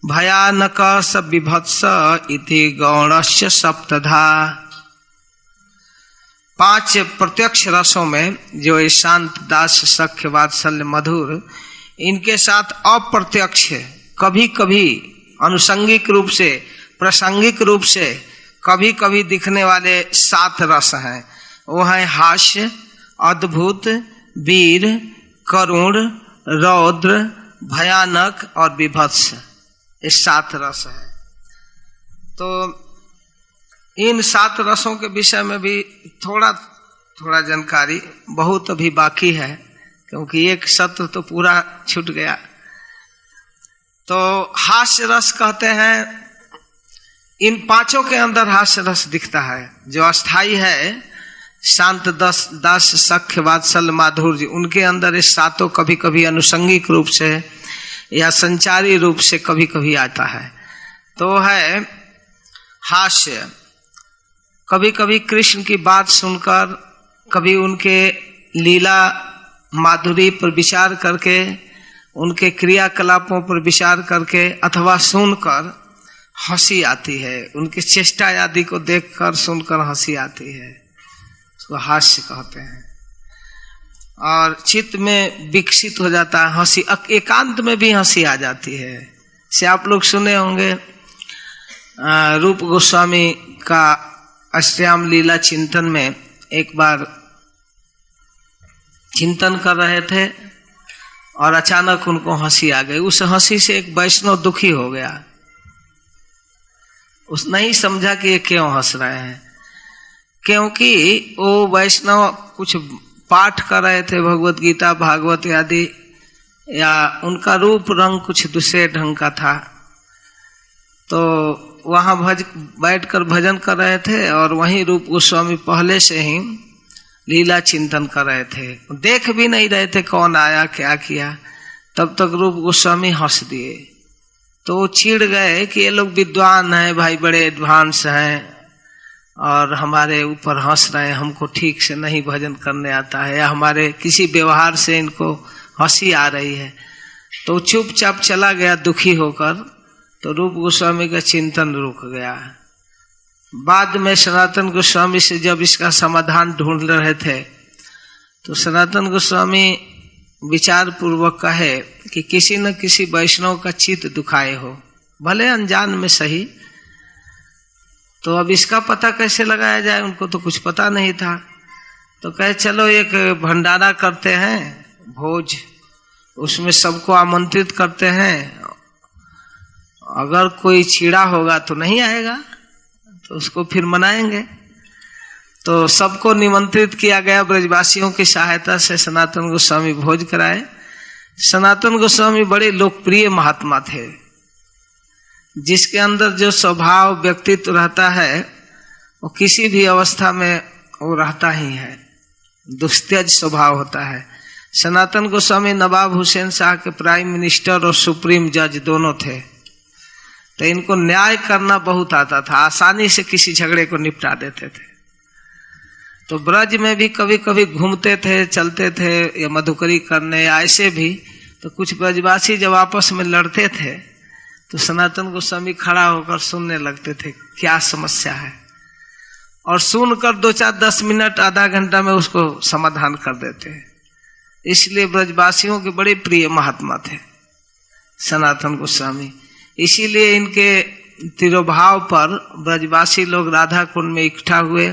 भयानक स बिभत्स इति गौणस्य सप्तधा। 5 प्रत्यक्ष रसों में जो ये शांत, दास, सख्य, वात्सल्य, मधुर, इनके साथ अप्रत्यक्ष कभी कभी अनुसंगिक रूप से, प्रासंगिक रूप से कभी कभी दिखने वाले 7 रस हैं। वो है हास्य, अद्भुत, वीर, करुण, रौद्र, भयानक और विभत्स, ये 7 रस है। तो इन 7 रसों के विषय में भी थोड़ा थोड़ा जानकारी, बहुत अभी बाकी है क्योंकि एक सत्र तो पूरा छूट गया। तो हास्य रस कहते हैं, इन 5 के अंदर हास्य रस दिखता है। जो अस्थाई है, शांत, दास, सख्य, वात्सल्य, माधुर्य, उनके अंदर ये 7 कभी कभी अनुसंगिक रूप से या संचारी रूप से कभी कभी आता है। तो है हास्य। कभी कभी कृष्ण की बात सुनकर, कभी उनके लीला माधुरी पर विचार करके, उनके क्रियाकलापों पर विचार करके अथवा सुनकर हंसी आती है। उनके चेष्टा आदि को देखकर सुनकर हंसी आती है, उसको हास्य कहते हैं। और चित्त में विकसित हो जाता है हंसी, एकांत में भी हंसी आ जाती है। से आप लोग सुने होंगे रूप गोस्वामी का अष्टयाम लीला चिंतन में एक बार चिंतन कर रहे थे और अचानक उनको हंसी आ गई। उस हंसी से एक वैष्णव दुखी हो गया। उसने नहीं समझा कि ये क्यों हंस रहे हैं, क्योंकि वो वैष्णव कुछ पाठ कर रहे थे भगवत गीता भागवत आदि, या उनका रूप रंग कुछ दूसरे ढंग का था। तो वहां बैठकर भजन कर रहे थे और वहीं रूप गोस्वामी पहले से ही लीला चिंतन कर रहे थे। देख भी नहीं रहे थे कौन आया क्या किया, तब तक रूप गोस्वामी हंस दिए। तो चिढ़ गए कि ये लोग विद्वान हैं भाई, बड़े एडवांस हैं और हमारे ऊपर हंस रहे हैं, हमको ठीक से नहीं भजन करने आता है, या हमारे किसी व्यवहार से इनको हंसी आ रही है। तो चुपचाप चला गया दुखी होकर। तो रूप गोस्वामी का चिंतन रुक गया। बाद में सनातन गोस्वामी से जब इसका समाधान ढूंढ रहे थे तो सनातन गोस्वामी विचार पूर्वक कहे कि किसी न किसी वैष्णव का चित्त दुखाए हो, भले अनजान में सही। तो अब इसका पता कैसे लगाया जाए, उनको तो कुछ पता नहीं था। तो कहे चलो एक भंडारा करते हैं, भोज, उसमें सबको आमंत्रित करते हैं, अगर कोई छीड़ा होगा तो नहीं आएगा तो उसको फिर मनाएंगे। तो सबको निमंत्रित किया गया। ब्रजवासियों की सहायता से सनातन गोस्वामी भोज कराए। सनातन गोस्वामी बड़े लोकप्रिय महात्मा थे, जिसके अंदर जो स्वभाव व्यक्तित्व रहता है वो किसी भी अवस्था में वो रहता ही है, दुस्त्यज स्वभाव होता है। सनातन गोस्वामी नवाब हुसैन शाह के प्राइम मिनिस्टर और सुप्रीम जज दोनों थे। तो इनको न्याय करना बहुत आता था, आसानी से किसी झगड़े को निपटा देते थे। तो ब्रज में भी कभी कभी घूमते थे, चलते थे, या मधुकरी करने, या ऐसे भी। तो कुछ ब्रजवासी जब आपस में लड़ते थे तो सनातन गोस्वामी खड़ा होकर सुनने लगते थे क्या समस्या है, और सुनकर 2-4-10 मिनट आधा घंटा में उसको समाधान कर देते। इसलिए ब्रजवासियों के बड़े प्रिय महात्मा थे सनातन गोस्वामी। इसीलिए इनके तिरोभाव पर ब्रजवासी लोग राधा कुंड में इकट्ठा हुए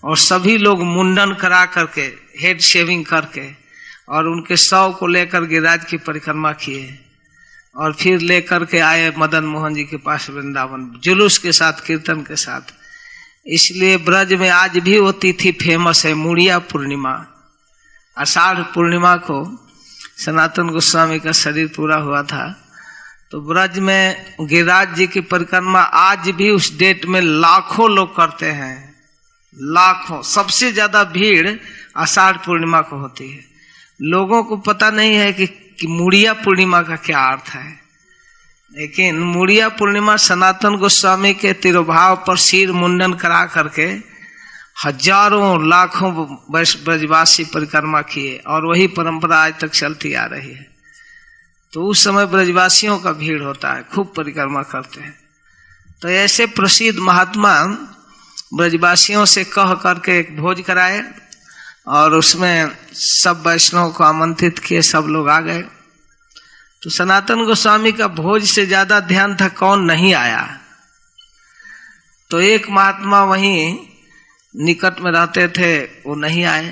और सभी लोग मुंडन करा करके, हेड शेविंग करके, और उनके शव को लेकर गिरिराज की परिक्रमा किए और फिर लेकर के आए मदन मोहन जी के पास वृंदावन, जुलूस के साथ, कीर्तन के साथ। इसलिए ब्रज में आज भी वो तिथि फेमस है, मुड़िया पूर्णिमा। आषाढ़ पूर्णिमा को सनातन गोस्वामी का शरीर पूरा हुआ था। तो ब्रज में गिरिराज जी की परिक्रमा आज भी उस डेट में लाखों लोग करते हैं, लाखों। सबसे ज्यादा भीड़ आषाढ़ पूर्णिमा को होती है। लोगों को पता नहीं है कि मुड़िया पूर्णिमा का क्या अर्थ है, लेकिन मुड़िया पूर्णिमा सनातन गोस्वामी के तिरुभाव पर सिर मुंडन करा करके हजारों लाखों ब्रजवासी परिक्रमा किए, और वही परंपरा आज तक चलती आ रही है। तो उस समय ब्रजवासियों का भीड़ होता है, खूब परिक्रमा करते हैं। तो ऐसे प्रसिद्ध महात्मा ब्रजवासियों से कह करके एक भोज कराए और उसमें सब वैष्णव को आमंत्रित किए, सब लोग आ गए। तो सनातन गोस्वामी का भोज से ज्यादा ध्यान था कौन नहीं आया। तो एक महात्मा वहीं निकट में रहते थे, वो नहीं आए।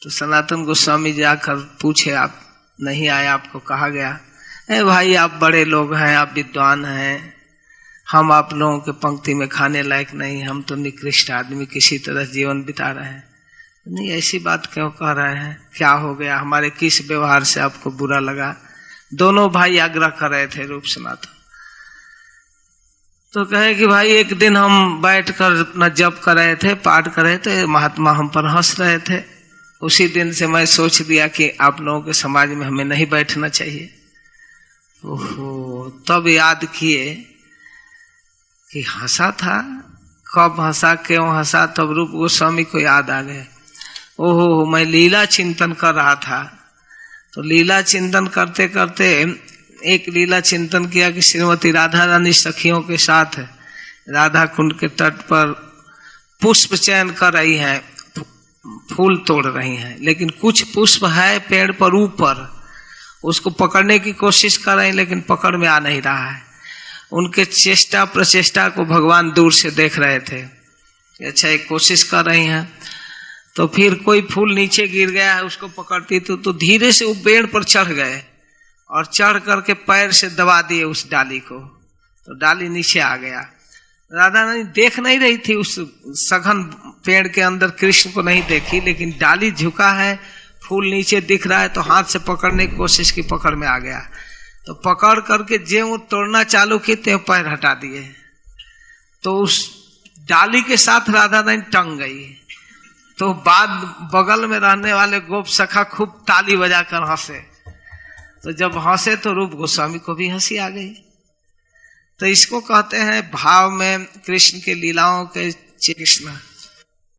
तो सनातन गोस्वामी जाकर पूछे, आप नहीं आए, आपको कहा गया? भाई आप बड़े लोग हैं, आप विद्वान हैं, हम आप लोगों के पंक्ति में खाने लायक नहीं, हम तो निकृष्ट आदमी किसी तरह जीवन बिता रहे हैं। नहीं, ऐसी बात क्यों कह रहे हैं? क्या हो गया? हमारे किस व्यवहार से आपको बुरा लगा? दोनों भाई आग्रह कर रहे थे रूप सनातन। तो कहे कि भाई एक दिन हम बैठकर अपना जप कर रहे थे, पाठ कर रहे थे, महात्मा हम पर हंस रहे थे। उसी दिन से मैं सोच दिया कि आप लोगों के समाज में हमें नहीं बैठना चाहिए। ओहो, तब याद किए कि हंसा था, कब हंसा, क्यों हंसा, तब रूप गोस्वामी को याद आ गए। ओहो, मैं लीला चिंतन कर रहा था। तो लीला चिंतन करते करते एक लीला चिंतन किया कि श्रीमती राधा रानी सखियों के साथ राधा कुंड के तट पर पुष्प चयन कर रही हैं, फूल तोड़ रही हैं, लेकिन कुछ पुष्प है पेड़ पर ऊपर, उसको पकड़ने की कोशिश कर रही, लेकिन पकड़ में आ नहीं रहा है। उनके चेष्टा प्रचेष्टा को भगवान दूर से देख रहे थे कि अच्छा एक कोशिश कर रही हैं। तो फिर कोई फूल नीचे गिर गया है, उसको पकड़ती तो धीरे से वो पेड़ पर चढ़ गए और चढ़ करके पैर से दबा दिए उस डाली को, तो डाली नीचे आ गया। राधा रानी देख नहीं रही थी, उस सघन पेड़ के अंदर कृष्ण को नहीं देखी, लेकिन डाली झुका है, फूल नीचे दिख रहा है, तो हाथ से पकड़ने की कोशिश की, पकड़ में आ गया। तो पकड़ करके जे वो तोड़ना चालू की ते पैर हटा दिए, तो उस डाली के साथ राधा रानी टंग गई। तो बाद बगल में रहने वाले गोप सखा खूब ताली बजाकर हंसे। तो जब हंसे तो रूप गोस्वामी को भी हंसी आ गई। तो इसको कहते हैं भाव में कृष्ण के लीलाओं के कृष्ण